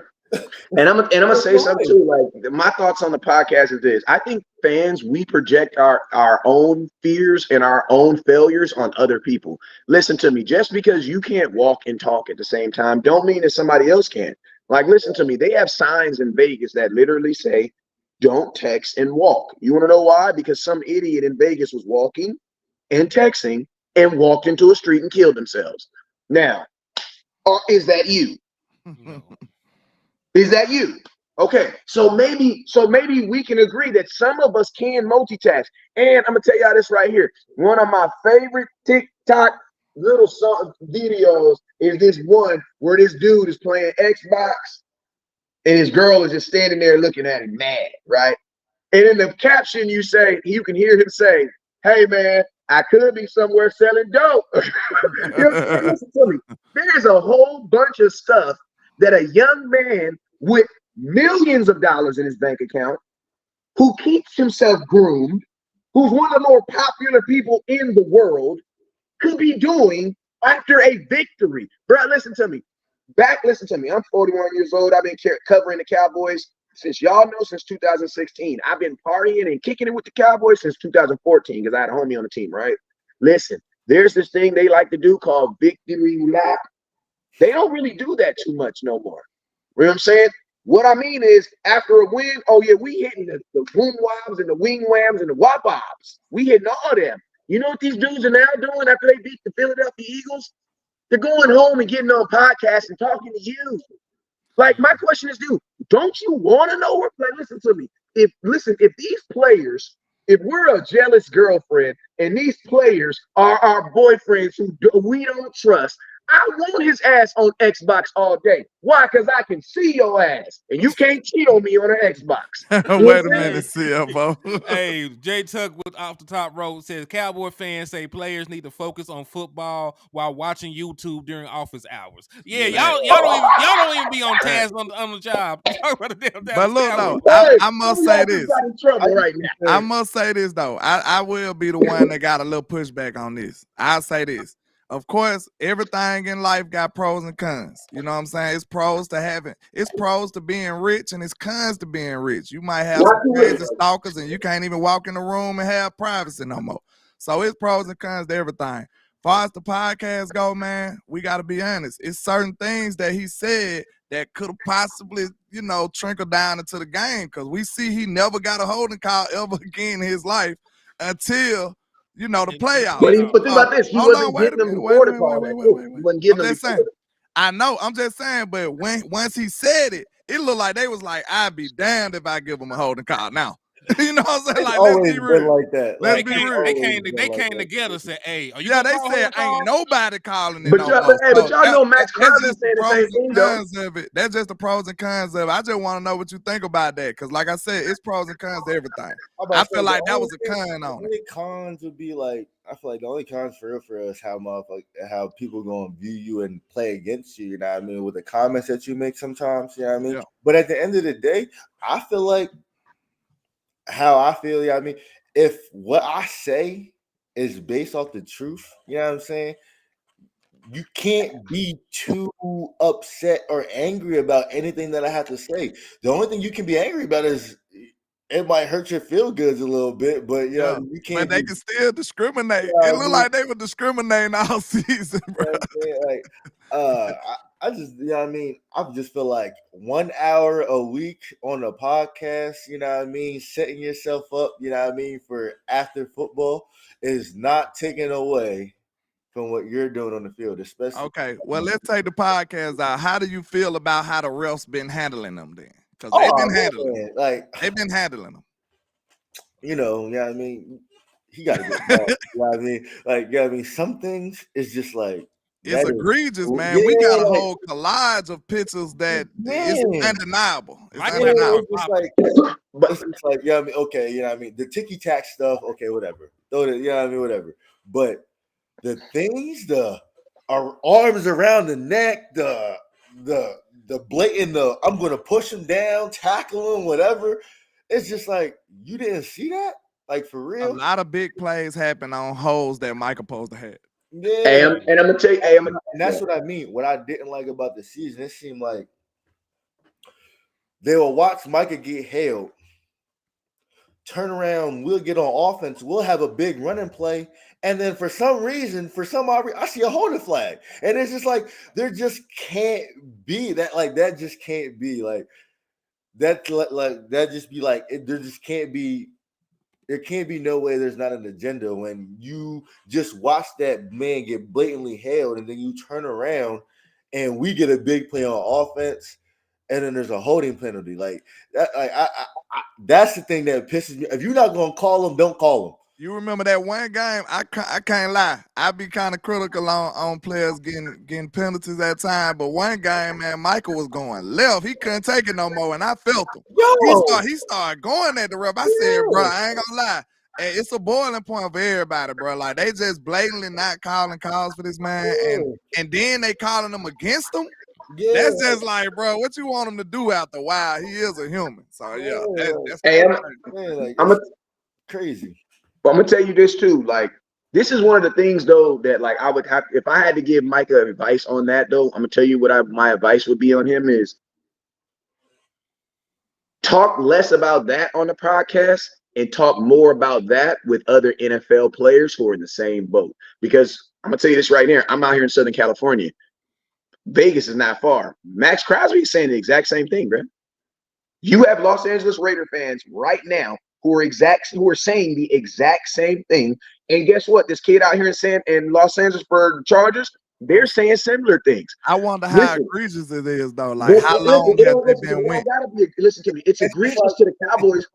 S1: And I'm gonna say something too. Like my thoughts on the podcast is this: I think fans, we project our own fears and our own failures on other people. Listen to me. Just because you can't walk and talk at the same time, don't mean that somebody else can't. Like, listen to me. They have signs in Vegas that literally say, "Don't text and walk." You want to know why? Because some idiot in Vegas was walking and texting and walked into a street and killed themselves. Now, is that you?
S3: No.
S1: Is that you? Okay, so maybe we can agree that some of us can multitask. And I'm gonna tell y'all this right here. One of my favorite TikTok little song videos is this one where this dude is playing Xbox and his girl is just standing there looking at him mad, right? And in the caption, you can hear him say, "Hey man, I could be somewhere selling dope." You know what I'm saying? Listen to me. There's a whole bunch of stuff that a young man with millions of dollars in his bank account, who keeps himself groomed, who's one of the more popular people in the world, could be doing after a victory. Bro, listen to me. Listen to me. I'm 41 years old. I've been covering the Cowboys since 2016. I've been partying and kicking it with the Cowboys since 2014 because I had a homie on the team, right? Listen, there's this thing they like to do called victory lap. They don't really do that too much no more. You know what I'm saying? What I mean is, after a win, oh yeah, we hitting the boom wobs and the wing whams and the wop bobs. We hitting all them. You know what these dudes are now doing after they beat the Philadelphia Eagles? They're going home and getting on podcasts and talking to you. Like, my question is, dude, don't you want to know? Like, listen to me. If these players, if we're a jealous girlfriend and these players are our boyfriends who we don't trust, I want his ass on Xbox all day. Why? Because I can see your ass, and you can't cheat on me on an Xbox. You know what
S2: Wait a
S1: I'm saying?
S2: minute, CFO.
S3: Hey, Jay Tuck with off the top rope says Cowboy fans say players need to focus on football while watching YouTube during office hours. Yeah, y'all don't even be on task on the job. Talk about the damn
S2: But
S3: Dallas
S2: look,
S3: Cowboys.
S2: though,
S1: Hey,
S2: I must
S1: y'all
S2: say
S1: just
S2: this.
S1: got in trouble right now.
S2: I must say this though. I will be the one that got a little pushback on this. I'll say this. Of course, everything in life got pros and cons. You know what I'm saying? It's pros to having, it's pros to being rich, and it's cons to being rich. You might have some crazy stalkers, and you can't even walk in the room and have privacy no more. So it's pros and cons to everything. Far as the podcast go, man, we got to be honest. It's certain things that he said that could have possibly, trickled down into the game, because we see he never got a holding call ever again in his life until, the playoffs.
S1: But think about this. He wasn't getting them before the call. He wasn't getting them before.
S2: I know. I'm just saying, but once he said it, it looked like they was like, I'd be damned if I give him a holding call now. You know what I'm saying? Like, let's be real.
S4: Like that.
S2: Let's be real.
S3: They came together and said, "Hey, are you?"
S2: Yeah, they said ain't nobody calling it
S1: But
S2: no
S1: y'all,
S2: more.
S1: but y'all know Max Crosby saying the same thing though.
S2: Of it. That's just the pros and cons of it. I just want to know what you think about that, because, like I said, it's pros and cons to everything. I feel like that was a con on it.
S4: The cons would be like, I feel like the only cons for us how people gonna view you and play against you. You know what I mean? With the comments that you make sometimes. You know what I mean? Yeah. But at the end of the day, I feel like how I feel. You know what I mean? If what I say is based off the truth, you know what I'm saying? You can't be too upset or angry about anything that I have to say. The only thing you can be angry about is it might hurt your feel goods a little bit, but you can't.
S2: But they can still discriminate. It looked like they were discriminating all season, bro.
S4: Like, I just, you know what I mean? I just feel like 1 hour a week on a podcast, you know what I mean? Setting yourself up, you know what I mean, for after football is not taken away from what you're doing on the field, especially.
S2: Okay, well, let's take the podcast out. How do you feel about how the refs been handling them then? Because they've been handling them. They've been handling them.
S4: You know what I mean? He got to get back. You know what I mean? Like, you know what I mean? Some things is just like,
S2: it's egregious, man. Yeah, we got a whole collage of pictures that is undeniable. It's undeniable.
S4: It's like, yeah, I mean, okay, you know what I mean? The ticky-tack stuff, okay, whatever. You know what I mean? Whatever. But the things, the arms around the neck, the blatant, I'm going to push him down, tackle him, whatever. It's just like, you didn't see that? Like, for real?
S2: A lot of big plays happen on holes that Michael supposed to have.
S1: Yeah. And I'm going to tell you,
S4: and that's what I mean. What I didn't like about the season, it seemed like they will watch Micah get held, turn around, we'll get on offense, we'll have a big running play, and then for some reason, I see a holding flag. And it's just like, there just can't be that, like, that just can't be like that, like that just be like there just can't be. There can't be no way there's not an agenda when you just watch that man get blatantly held, and then you turn around and we get a big play on offense, and then there's a holding penalty. Like that, that's the thing that pisses me. If you're not gonna call them, don't call them.
S2: You remember that one game? I can't lie. I be kind of critical on players getting penalties at time, but one game, man, Michael was going left. He couldn't take it no more, and I felt him. He started going at the ref. I said, bro, I ain't gonna lie. Hey, it's a boiling point for everybody, bro. Like, they just blatantly not calling calls for this man, and then they calling them against him. Yeah. That's just like, bro, what you want him to do after a while? He is a human. So, yeah.
S1: I'm
S4: crazy.
S1: But I'm gonna tell you this too. Like, this is one of the things though that, like, I would have, if I had to give Micah advice on that though, I'm gonna tell you what my advice would be on him is talk less about that on the podcast and talk more about that with other NFL players who are in the same boat. Because I'm gonna tell you this right here. I'm out here in Southern California. Vegas is not far. Max Crosby is saying the exact same thing, bro. You have Los Angeles Raider fans right now who are saying the exact same thing. And guess what? This kid out here in Los Angeles for the Chargers, They're saying similar things.
S2: I wonder how
S1: Listen,
S2: egregious it is, though. Like, how long
S1: it
S2: has
S1: don't,
S2: it
S1: listen,
S2: been
S1: it
S2: went?
S1: don't gotta be. Listen to me. It's egregious to the Cowboys.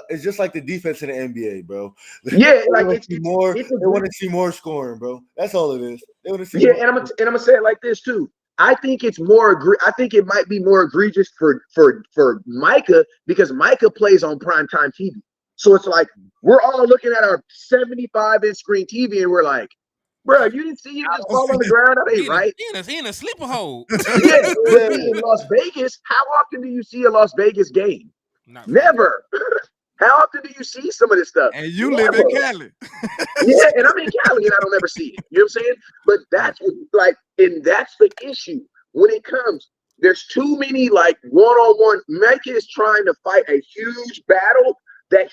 S4: It's just like the defense in the NBA, bro.
S1: Yeah,
S4: They
S1: like
S4: want to see more.
S1: it's
S4: They want to see more scoring, bro. That's all it is. They want to see.
S1: yeah,
S4: More.
S1: and I'm gonna say it like this too. I think it's more. I think it might be more egregious for Micah because Micah plays on primetime TV. So it's like we're all looking at our 75-inch screen TV and we're like, bro, you didn't see him just fall on the ground? That ain't right.
S3: He in a sleeper hole.
S1: Yeah, but see, in Las Vegas, how often do you see a Las Vegas game?
S3: Not
S1: Never. How often do you see some of this stuff?
S2: And you live in Cali.
S1: Yeah, and I'm in Cali and I don't ever see it. You know what I'm saying? But that's what, like, and that's the issue when it comes. There's too many like one-on-one. Micah is trying to fight a huge battle that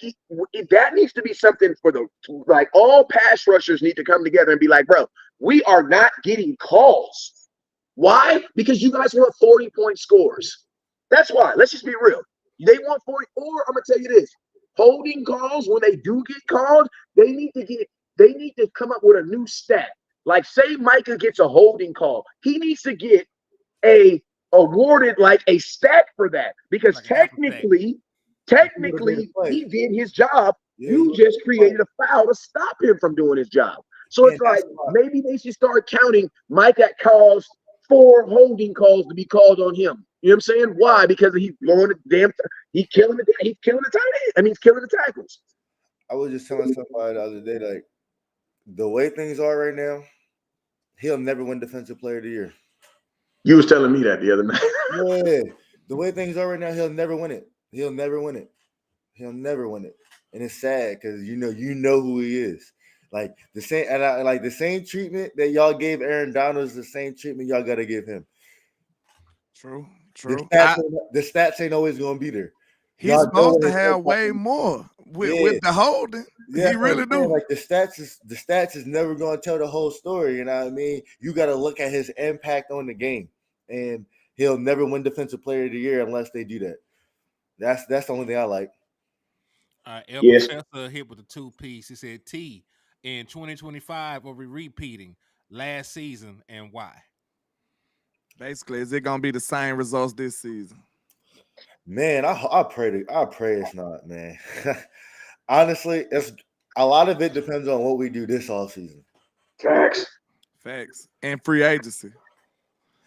S1: needs to be something for the like all pass rushers need to come together and be like, bro, we are not getting calls. Why? Because you guys want 40-point scores. That's why. Let's just be real. They want 40, or I'm gonna tell you this. Holding calls, when they do get called, they need to come up with a new stat. Like, say Micah gets a holding call. He needs to get awarded like a stat for that. Because
S3: like
S1: technically, he did his job.
S4: Yeah,
S1: You just created a foul to stop him from doing his job. So it's like maybe they should start counting Micah caused 4 holding calls to be called on him. You know what I'm saying? Why? Because he's blowing the he's killing the tight end. I mean, he's killing the tackles.
S4: I was just telling somebody the other day, like the way things are right now, he'll never win Defensive Player of the Year.
S1: You was telling me that the other night.
S4: Yeah, the way things are right now, he'll never win it. He'll never win it. He'll never win it, and it's sad because you know who he is. Like the same, and like the same treatment that y'all gave Aaron Donald is the same treatment y'all got to give him.
S2: True.
S4: The stats ain't always gonna be there.
S2: He's supposed to have way more with the holding.
S4: Yeah,
S2: he really do.
S4: Like the stats is never gonna tell the whole story. You know what I mean? You got to look at his impact on the game, and he'll never win Defensive Player of the Year unless they do that. That's the only thing I like.
S3: El Professor hit with the 2-piece. He said, T, in 2025, are we repeating last season and why?
S2: Basically, is it going to be the same results this season?
S4: Man, I pray it's not, man. Honestly, it's a lot of it depends on what we do this offseason.
S1: Facts.
S2: And free agency.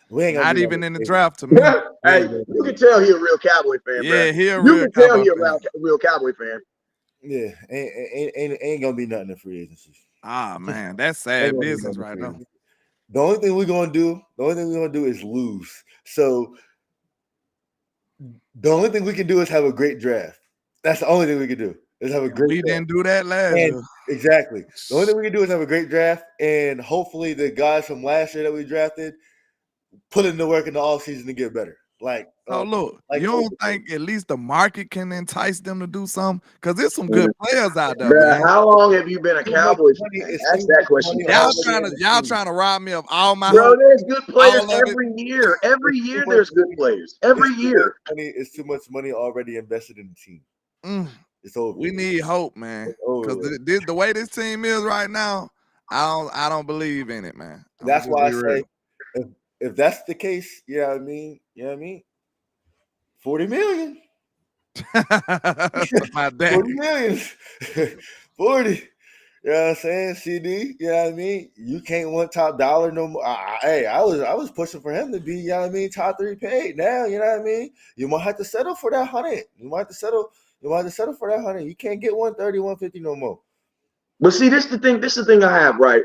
S4: We ain't
S2: not even in the draft to me.
S1: Hey, you can tell he a real Cowboy fan, bro.
S2: Yeah, he a
S1: you
S2: real
S1: can tell
S2: Cowboy
S1: he a
S2: fan.
S1: real Cowboy fan.
S4: Yeah, ain't gonna be nothing in free agency.
S2: Ah, man, that's sad business right now.
S4: The only thing we're gonna do is lose. So the only thing we can do is have a great draft. That's the only thing we can do. Is have a great
S2: We
S4: draft.
S2: didn't do that last year.
S4: Exactly. The only thing we can do is have a great draft, and hopefully the guys from last year that we drafted put in the work in the offseason to get better.
S2: Look, you don't think at least the market can entice them to do something? Because there's some good players out there, man.
S1: How long have you been a Cowboys fan? Ask that question.
S2: Y'all trying to rob me of all my
S1: Bro,
S2: hope.
S1: there's good players every year. Every year there's good players. Every year.
S4: It's too much money already invested in the team. It's over.
S2: We need hope, man. Because the way this team is right now, I don't believe in it, man.
S4: That's why I say if that's the case, you know what I mean? 40 million.
S2: My dad.
S4: 40 million. 40. You know what I'm saying? CD, you know what I mean? You can't want top dollar no more. I was pushing for him to be, you know what I mean, top 3 paid now, you know what I mean? You might have to settle for that 100. You might have to settle for that 100. You can't get 130, 150 no more.
S1: But see, this is the thing I have, right?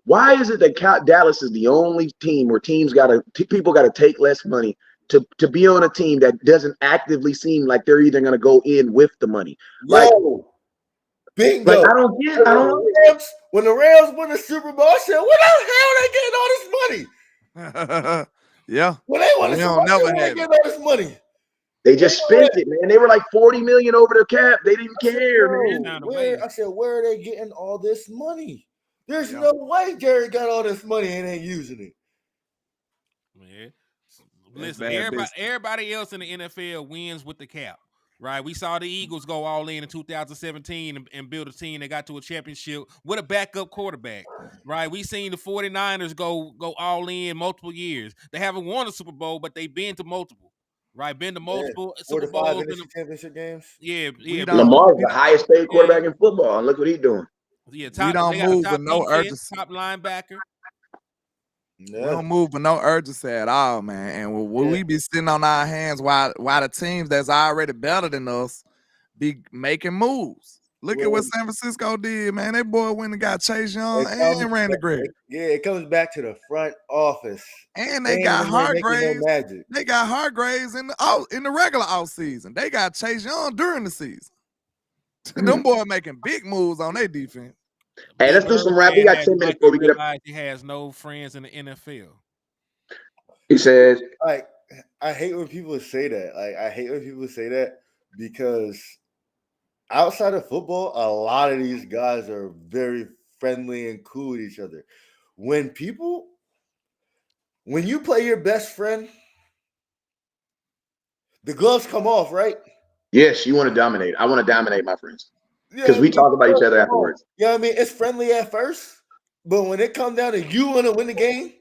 S1: Why is it that Dallas is the only team where people gotta take less money to be on a team that doesn't actively seem like they're either gonna go in with the money?
S4: Bingo.
S1: Like, I don't
S4: when the Rams won the Super Bowl, I said, "What the hell are they getting all this money?"
S2: Yeah.
S4: When they won the Super Bowl, they getting all this money.
S1: They just spent it, man. They were like 40 million over their cap. They didn't care, man.
S4: I said, where are they getting all this money? There's no way Jerry got all this money and ain't using it.
S3: Man. Listen, everybody else in the NFL wins with the cap. Right, we saw the Eagles go all in 2017 and build a team that got to a championship with a backup quarterback. Right, we seen the 49ers go all in multiple years. They haven't won a Super Bowl, but they've been to multiple. Right, been to multiple
S4: 4
S3: Super
S4: to 5
S3: Bowls. Been to,
S4: NFC championship games.
S3: yeah,
S2: We
S3: been to
S2: don't
S1: Lamar's
S2: we,
S1: the highest paid
S3: yeah,
S1: quarterback in football, and look what he's doing.
S3: yeah.
S2: we
S3: Top,
S2: don't
S3: they got a
S2: move
S3: top
S2: with no
S3: defense,
S2: urgency.
S3: top linebacker.
S2: We
S4: Yeah.
S2: don't move with no urgency at all, man. And will
S4: Yeah.
S2: we be sitting on our hands while the teams that's already better than us be making moves? Look at what
S4: Well,
S2: San Francisco did, man. That boy went and got Chase Young
S4: it comes
S2: and Randy Gregory.
S4: it comes back to the front office.
S2: And they
S4: They
S2: got
S4: ain't making no
S2: Hargraves.
S4: magic.
S2: They got Hargraves in the regular off season. They got Chase Young during the season. Them boys making big moves on their defense.
S1: Hey,
S3: Big
S1: let's do
S3: Bird
S1: some rap. We got
S3: has
S1: 10 minutes
S3: Michael
S1: before we get up.
S3: realized he has no friends in the NFL.
S1: He says,
S4: Like, I hate when people say that. Like, I hate when people say that because outside of football, a lot of these guys are very friendly and cool with each other. When you play your best friend, the gloves come off, right?
S1: yes, you want to dominate. I want to dominate my friends.
S4: Yeah,
S1: Because we talk about each other afterwards.
S4: You know what I mean? It's friendly at first, but when it comes down to you want to win the game,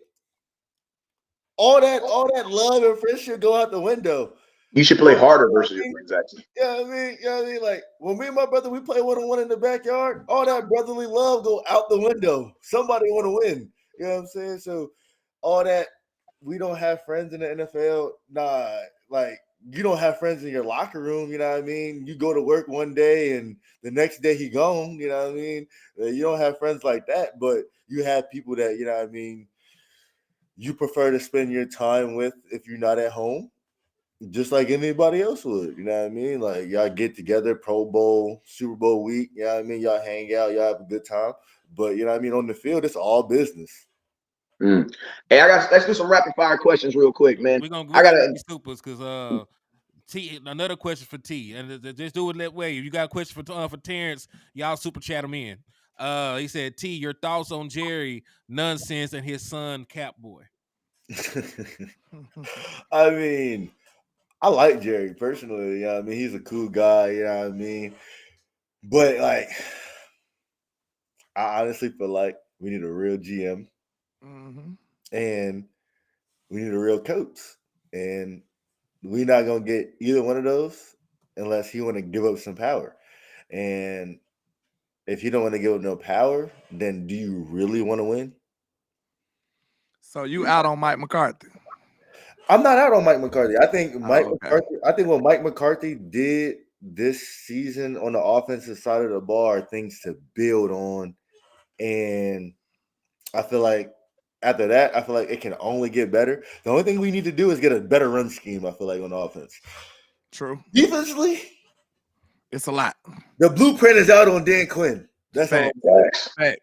S4: all that love and friendship go out the window.
S1: You should play harder versus your friends, actually.
S4: Yeah, you know what I mean? Like when me and my brother we play 1-on-1 in the backyard, all that brotherly love go out the window. Somebody want to win. You know what I'm saying? So all that we don't have friends in the NFL. Nah, like you don't have friends in your locker room. You know what I mean? You go to work one day and the next day he gone. You know what I mean? You don't have friends like that, but you have people that you know what I mean. You prefer to spend your time with if you're not at home. Just like anybody else would, you know what I mean? Like y'all get together, Pro Bowl, Super Bowl week, you know what I mean? Y'all hang out, y'all have a good time. But you know what I mean? On the field, it's all business.
S1: Hey, let's do some rapid fire questions real quick, man.
S3: We're gonna
S1: I
S3: do
S1: gotta
S3: these supers because T. Another question for T, and just do it that way. If you got a question for Terrence, y'all super chat him in. He said, T, your thoughts on Jerry Nonsense and his son Cap Boy.
S4: I mean, I like Jerry personally, you know what I mean? He's a cool guy, you know what I mean? But like I honestly feel like we need a real GM and we need a real coach. And we're not gonna get either one of those unless he want to give up some power. And if you don't want to give up no power, then do you really want to win?
S2: So you out on Mike McCarthy?
S4: I'm not out on Mike McCarthy. I think
S2: okay.
S4: I think what Mike McCarthy did this season on the offensive side of the ball are things to build on. And I feel like after that, I feel like it can only get better. The only thing we need to do is get a better run scheme, I feel like, on offense.
S2: True.
S4: Defensively,
S2: it's a lot.
S4: The blueprint is out on Dan Quinn. That's
S2: Facts.
S4: all.
S2: Facts.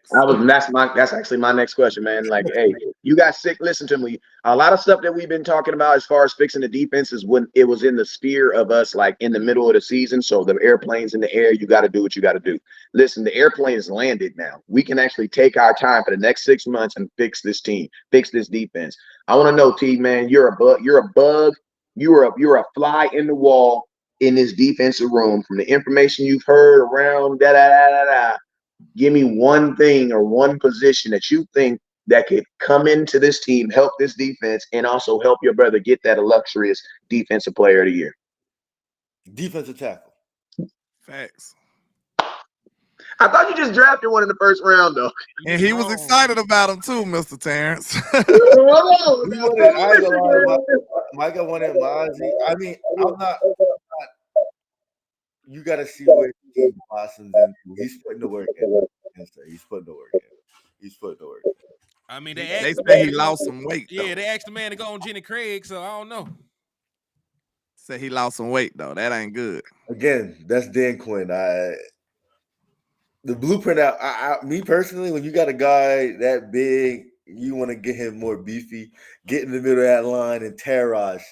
S1: That's actually my next question, man. Like, hey, you got sick. Listen to me. A lot of stuff that we've been talking about as far as fixing the defense is when it was in the sphere of us, like in the middle of the season. So the airplane's in the air. You got to do what you got to do. Listen, the airplane is landed now. We can actually take our time for the next 6 months and fix this team, fix this defense. I want to know, T, man, you're a bug. You're a bug. You're a fly in the wall in this defensive room. From the information you've heard around, give me one thing or one position that you think that could come into this team, help this defense, and also help your brother get that illustrious defensive player of the year.
S4: Defensive tackle.
S2: Facts.
S1: I thought you just drafted one in the first round, though.
S2: And he was excited about him too, Mr. Terrence.
S4: Micah wanted Mozzie. I mean, I'm not. You got to see where Steve Parsons into. He's putting the work in. He's putting the work in. He's putting the work in.
S3: I mean,
S2: they say he lost some weight.
S3: Yeah, they asked the man to go on Jenny Craig, so I don't know.
S2: Say he lost some weight though. That ain't good.
S4: Again, that's Dan Quinn. The blueprint out. Me personally, when you got a guy that big, you want to get him more beefy, get in the middle of that line and terrorize.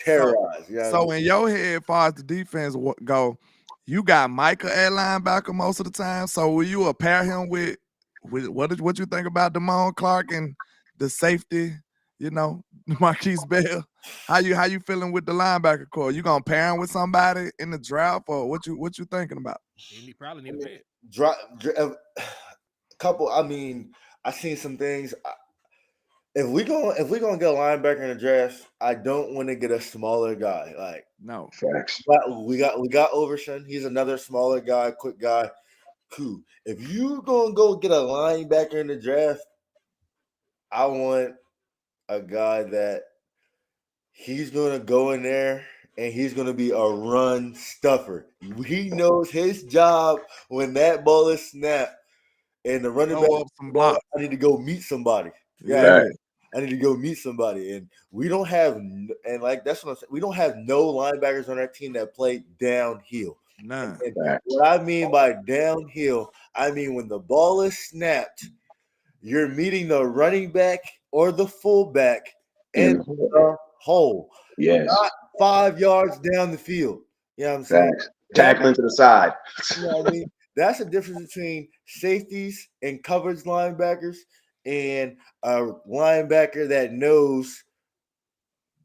S2: So in your head, as far as the defense go, you got Micah at linebacker most of the time. So will you pair him with what you think about Damone Clark and the safety? You know, Marquise Bell. How you feeling with the linebacker core? You gonna pair him with somebody in the draft, or what you thinking about?
S3: He probably need a vet.
S4: A couple. I mean, I seen some things. If we gonna get a linebacker in the draft, I don't want to get a smaller guy. Like
S2: No.
S1: Facts.
S4: we got Overshown. He's another smaller guy, quick guy. Cool. If you gonna go get a linebacker in the draft, I want a guy that he's gonna go in there and he's gonna be a run stuffer. He knows his job when that ball is snapped and the running back
S2: Throw up some blocks.
S4: I need to go meet somebody.
S2: Yeah.
S4: I need to go meet somebody, and we don't have, and like that's what I'm saying. We don't have no linebackers on our team that play downhill.
S2: None.
S4: And what I mean by downhill, I mean when the ball is snapped, you're meeting the running back or the fullback in the hole.
S1: Yes.
S4: Not 5 yards down the field. You know what I'm saying?
S1: Facts. Tackling to the side.
S4: You know what I mean? That's the difference between safeties and coverage linebackers and a linebacker that knows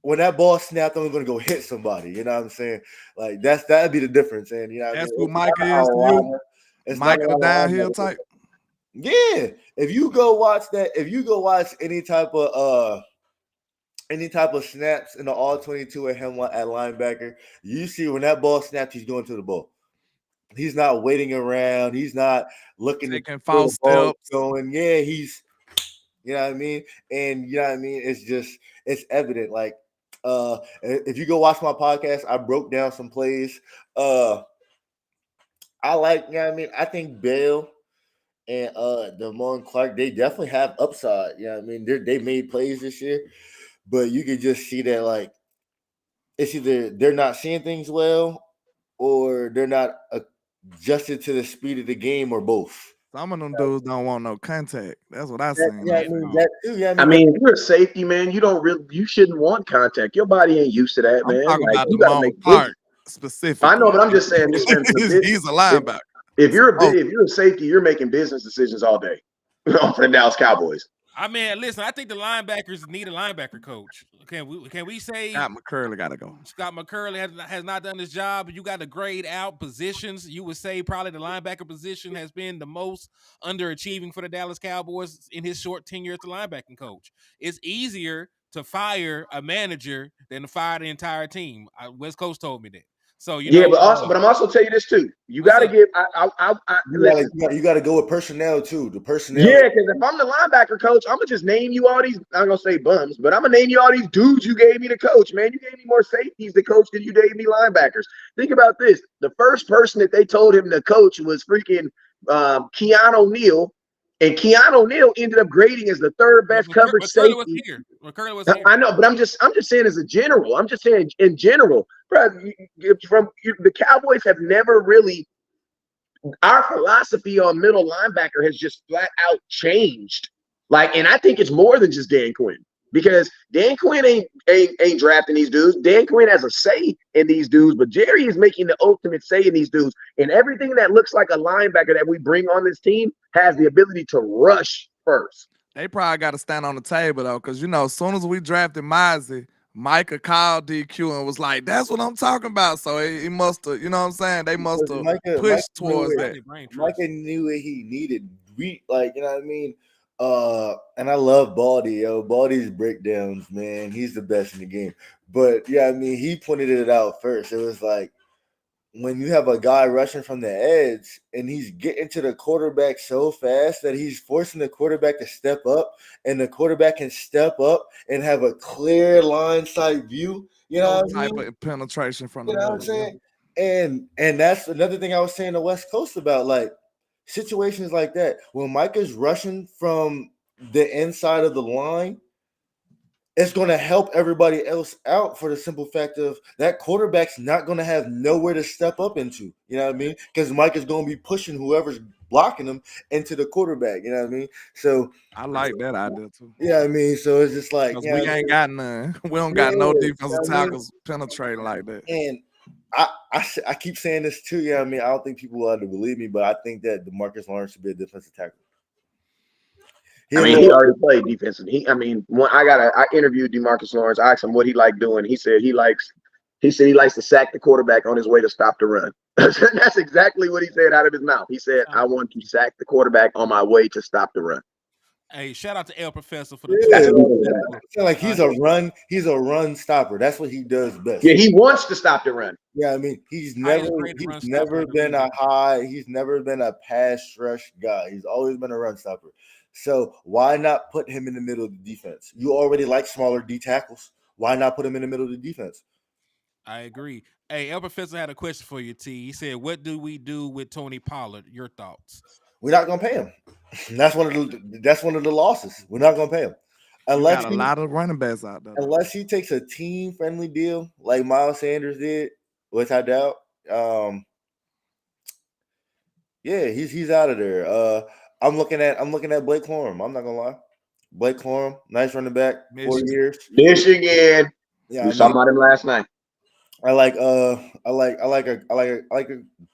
S4: when that ball snapped, I'm going to go hit somebody. You know what I'm saying? Like that'd be the difference. And you know,
S2: That's who Micah is to you.
S4: It's
S2: Micah
S4: not a
S2: downhill type.
S4: Yeah. If you go watch any type of snaps in the all 22 at him at linebacker, you see when that ball snapped, he's going to the ball. He's not waiting around. He's not looking
S2: taking false steps.
S4: Going, yeah, he's, you know what I mean? And you know what I mean? It's evident. Like, if you go watch my podcast, I broke down some plays. I like, you know what I mean? I think Bale and Damone Clark, they definitely have upside. You know what I mean? They made plays this year, but you can just see that, like, it's either they're not seeing things well or they're not adjusted to the speed of the game, or both.
S2: Some of them dudes don't want no contact. That's what I seen.
S4: Yeah, I mean that too. Yeah,
S1: I mean, if you're a safety, man, you shouldn't want contact. Your body ain't used to that,
S2: I'm
S1: man.
S2: talking
S1: Like,
S2: about
S1: you gotta
S2: Damone
S1: make
S2: Clark specifically.
S1: I know, but I'm just saying this terms of business.
S2: He's a linebacker.
S1: If you're a safety, you're making business decisions all day for the Dallas Cowboys.
S3: I mean, listen, I think the linebackers need a linebacker coach. Can we say
S2: Scott McCurley got to go?
S3: Scott McCurley has not done his job. You got to grade out positions. You would say probably the linebacker position has been the most underachieving for the Dallas Cowboys in his short tenure as the linebacking coach. It's easier to fire a manager than to fire the entire team. West Coast told me that. So
S1: but I'm also tell you this too. You got to give.
S4: You got to go with personnel too. The personnel.
S1: Yeah, because if I'm the linebacker coach, I'm gonna just name you all these. I'm gonna say bums, but I'm gonna name you all these dudes you gave me to coach. Man, you gave me more safeties to coach than you gave me linebackers. Think about this: the first person that they told him to coach was freaking Keanu O'Neal. And Keanu O'Neal ended up grading as the third best coverage safety.
S3: McCurley was here.
S1: I know, but I'm just saying as a general. I'm just saying in general, bro. The Cowboys have never really. Our philosophy on middle linebacker has just flat out changed. Like, and I think it's more than just Dan Quinn, because Dan Quinn ain't drafting these dudes. Dan Quinn has a say in these dudes, but Jerry is making the ultimate say in these dudes. And everything that looks like a linebacker that we bring on this team has the ability to rush first.
S2: They probably got to stand on the table though, because as soon as we drafted Mizey, Micah called DQ and was like, "That's what I'm talking about." So he must have, you know what I'm saying? They must have pushed towards that.
S4: Micah knew what he needed. You know what I mean? And I love Baldy, yo. Baldy's breakdowns, man. He's the best in the game. But yeah, I mean, he pointed it out first. It was like, when you have a guy rushing from the edge and he's getting to the quarterback so fast that he's forcing the quarterback to step up, and the quarterback can step up and have a clear line sight view. You know what I mean?
S2: Type of penetration from
S4: the middle. What I'm saying? And that's another thing I was saying the West Coast about, like, situations like that. When Micah's rushing from the inside of the line, it's going to help everybody else out, for the simple fact of that quarterback's not going to have nowhere to step up into. You know what I mean? Because Mike is going to be pushing whoever's blocking him into the quarterback. You know what I mean? So
S2: I like that idea too.
S4: Yeah, I mean, so it's just like,
S2: we ain't got none. We don't got no defensive tackles penetrating like that.
S4: And I keep saying this too. Yeah, I mean, I don't think people will have to believe me, but I think that DeMarcus Lawrence should be a defensive tackle.
S1: I mean, he already played defense. And when I interviewed DeMarcus Lawrence. I asked him what he liked doing. He said he likes to sack the quarterback on his way to stop the run. That's exactly what he said out of his mouth. He said, I want to sack the quarterback on my way to stop the run.
S3: Hey, shout out to El Professor for the
S4: like he's a run stopper. That's what he does best.
S1: Yeah, he wants to stop the run.
S4: Yeah, I mean, he's never been a pass rush guy. He's always been a run stopper. So why not put him in the middle of the defense? You already like smaller D tackles. Why not put him in the middle of the defense?
S3: I agree. Hey, El Professor had a question for you, T. He said, what do we do with Tony Pollard? Your thoughts?
S4: We're not gonna pay him. That's one of the losses. We're not gonna pay him.
S2: Unless a lot of running backs out there.
S4: Unless he takes a team-friendly deal like Miles Sanders did, which I doubt. Yeah, he's out of there. I'm looking at Blake Corum. I'm not gonna lie. Blake Corum, nice running back, 4 years.
S1: Michigan.
S4: Yeah,
S1: we saw about him last night.
S4: I like a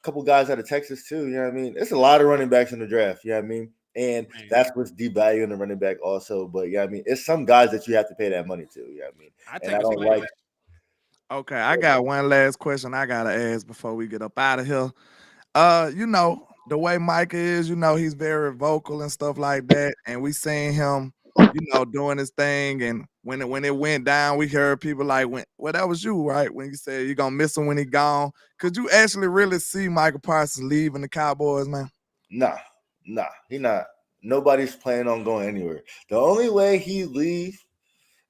S4: couple guys out of Texas too. You know what I mean? It's a lot of running backs in the draft. You know what I mean? And that's what's devaluing the running back also. But yeah, I mean, it's some guys that you have to pay that money to. You know what I mean? I don't like.
S2: Okay, I got one last question I gotta ask before we get up out of here. The way Micah is, he's very vocal and stuff like that, and we seen him, doing his thing. And when it went down, we heard people like, "Well, that was you, right?" When you said you're gonna miss him when he gone. Could you actually really see Michael Parsons leaving the Cowboys, man?
S4: Nah, he not. Nobody's planning on going anywhere. The only way he leave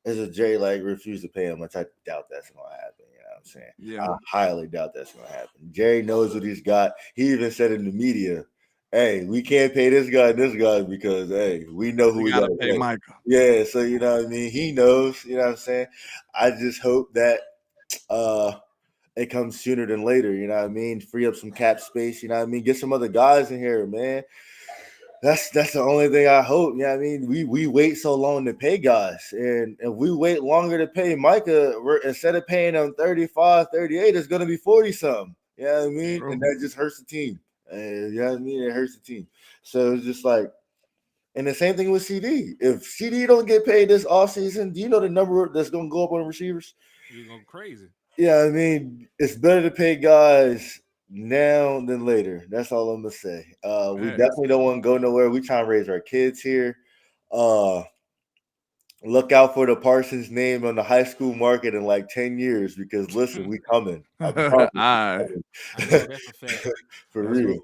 S4: is if Jerry refuse to pay him, which I doubt that's gonna happen. You know what I'm saying?
S2: Yeah,
S4: I highly doubt that's gonna happen. Jerry knows what he's got. He even said in the media, "Hey, we can't pay this guy because we know who we gotta pay."
S2: Michael.
S4: Yeah, so you know what I mean. He knows. You know what I'm saying? I just hope that it comes sooner than later. You know what I mean? Free up some cap space. You know what I mean? Get some other guys in here, man. That's the only thing I hope. You know what I mean? We wait so long to pay guys. And if we wait longer to pay Micah, instead of paying him 35, 38, it's going to be 40-something. You know what I mean? And that just hurts the team. You know what I mean? It hurts the team. So it's just and the same thing with CD. If CD don't get paid this offseason, do you know the number that's going to go up on the receivers?
S3: You're going crazy.
S4: Yeah, I mean, it's better to pay guys now than later. That's all I'm gonna say. We definitely don't want to go nowhere. We trying to raise our kids here. Look out for the Parsons name on the high school market in 10 years because listen, we coming.
S2: All right.
S3: That's a fact.
S4: For real.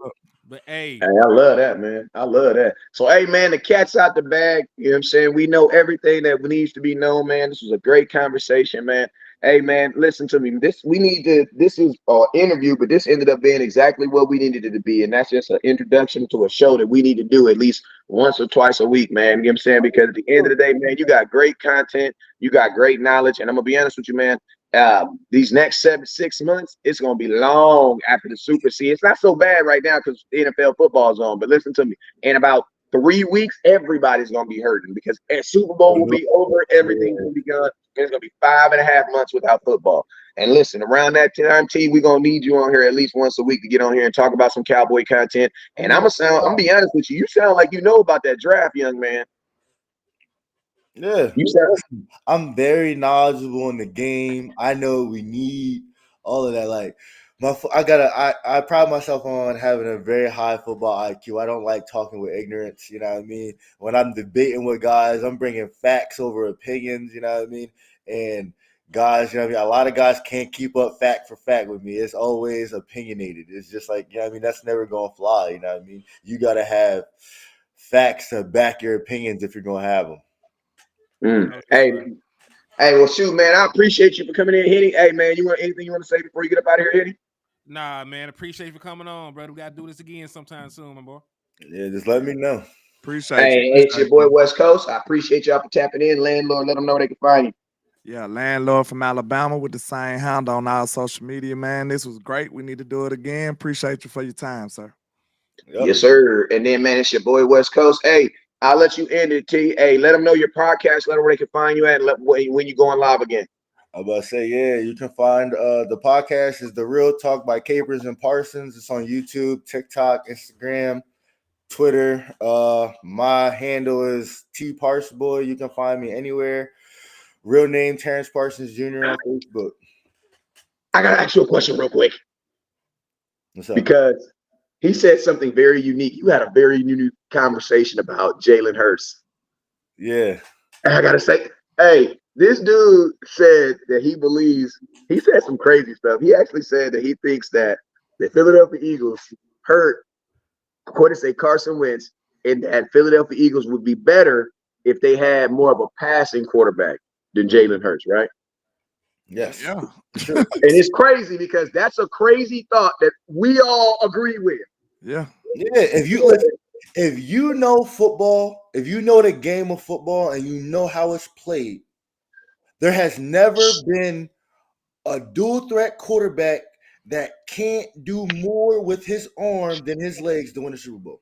S3: But hey,
S1: I love that, man. I love that. So, hey, man, the cat's out the bag. You know what I'm saying? We know everything that needs to be known, man. This was a great conversation, man. Hey, man, listen to me. This is an interview, but this ended up being exactly what we needed it to be. And that's just an introduction to a show that we need to do at least once or twice a week, man. You know what I'm saying? Because at the end of the day, man, you got great content. You got great knowledge. And I'm going to be honest with you, man. These next 6 months, it's going to be long after the Super Season. It's not so bad right now because NFL football is on. But listen to me. In about 3 weeks, everybody's going to be hurting because Super Bowl will be over. Everything's going to be gone. It's going to be 5.5 months without football. And listen, around that time, T, we're going to need you on here at least once a week to get on here and talk about some Cowboy content. And I'm going to be honest with you. You sound like you know about that draft, young man.
S4: Yeah, I'm very knowledgeable in the game. I know we need all of that. I pride myself on having a very high football IQ. I don't like talking with ignorance. You know what I mean? When I'm debating with guys, I'm bringing facts over opinions. You know what I mean? And guys, you know what I mean? A lot of guys can't keep up fact for fact with me. It's always opinionated. It's just you know what I mean? That's never gonna fly. You know what I mean? You gotta have facts to back your opinions if you're gonna have them.
S1: Hey, well, shoot, man, I appreciate you for coming in, Hitty. Hey, man, anything you want to say before you get up out of here, Hitty?
S3: Nah, man, appreciate you for coming on, brother. We got to do this again sometime soon, my boy.
S4: Yeah, just let me know.
S2: Appreciate you.
S1: Hey, it's your boy, West Coast. I appreciate y'all for tapping in. Landlord, let them know where they can find you.
S2: Yeah, Landlord from Alabama with the same handle on our social media, man. This was great. We need to do it again. Appreciate you for your time, sir.
S1: Yep. Yes, sir. And then, man, it's your boy, West Coast. Hey, I'll let you end it, T. Hey, let them know your podcast. Let them where they can find you at and when you going live again.
S4: I'm about to say, yeah, you can find the podcast is The Real Talk by Capers and Parsons. It's on YouTube, TikTok, Instagram, Twitter. My handle is T-Parsboy. You can find me anywhere. Real name Terrence Parsons Jr. on Facebook.
S1: I gotta ask you a question real quick.
S4: What's up?
S1: Because he said something very unique. You had a very unique conversation about Jalen Hurts.
S4: Yeah.
S1: And I gotta say, hey, this dude said that he said some crazy stuff. He actually said that he thinks that the Philadelphia Eagles hurt, according to say Carson Wentz, and that Philadelphia Eagles would be better if they had more of a passing quarterback than Jalen Hurts, right?
S4: Yes.
S2: Yeah.
S4: Sure.
S1: And it's crazy because that's a crazy thought that we all agree with.
S2: Yeah.
S4: Yeah. If you know football, if you know the game of football and you know how it's played, there has never been a dual threat quarterback that can't do more with his arm than his legs to win the Super Bowl.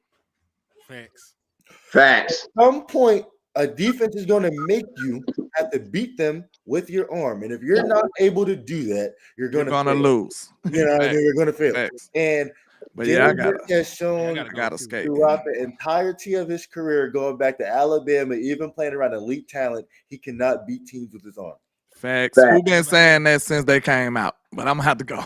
S3: Facts.
S1: Facts.
S4: At some point, a defense is going to make you have to beat them with your arm. And if you're not able to do that, you're going to
S2: lose.
S4: You know,
S2: Facts.
S4: you're going to fail.
S2: Facts.
S4: And
S2: But yeah, I
S4: Jalen
S2: gotta
S4: Hurts has shown
S3: I
S2: gotta skate.
S4: throughout the entirety of his career, going back to Alabama, even playing around elite talent, he cannot beat teams with his arm.
S2: Facts. Who been saying that since they came out? But I'm gonna have to go.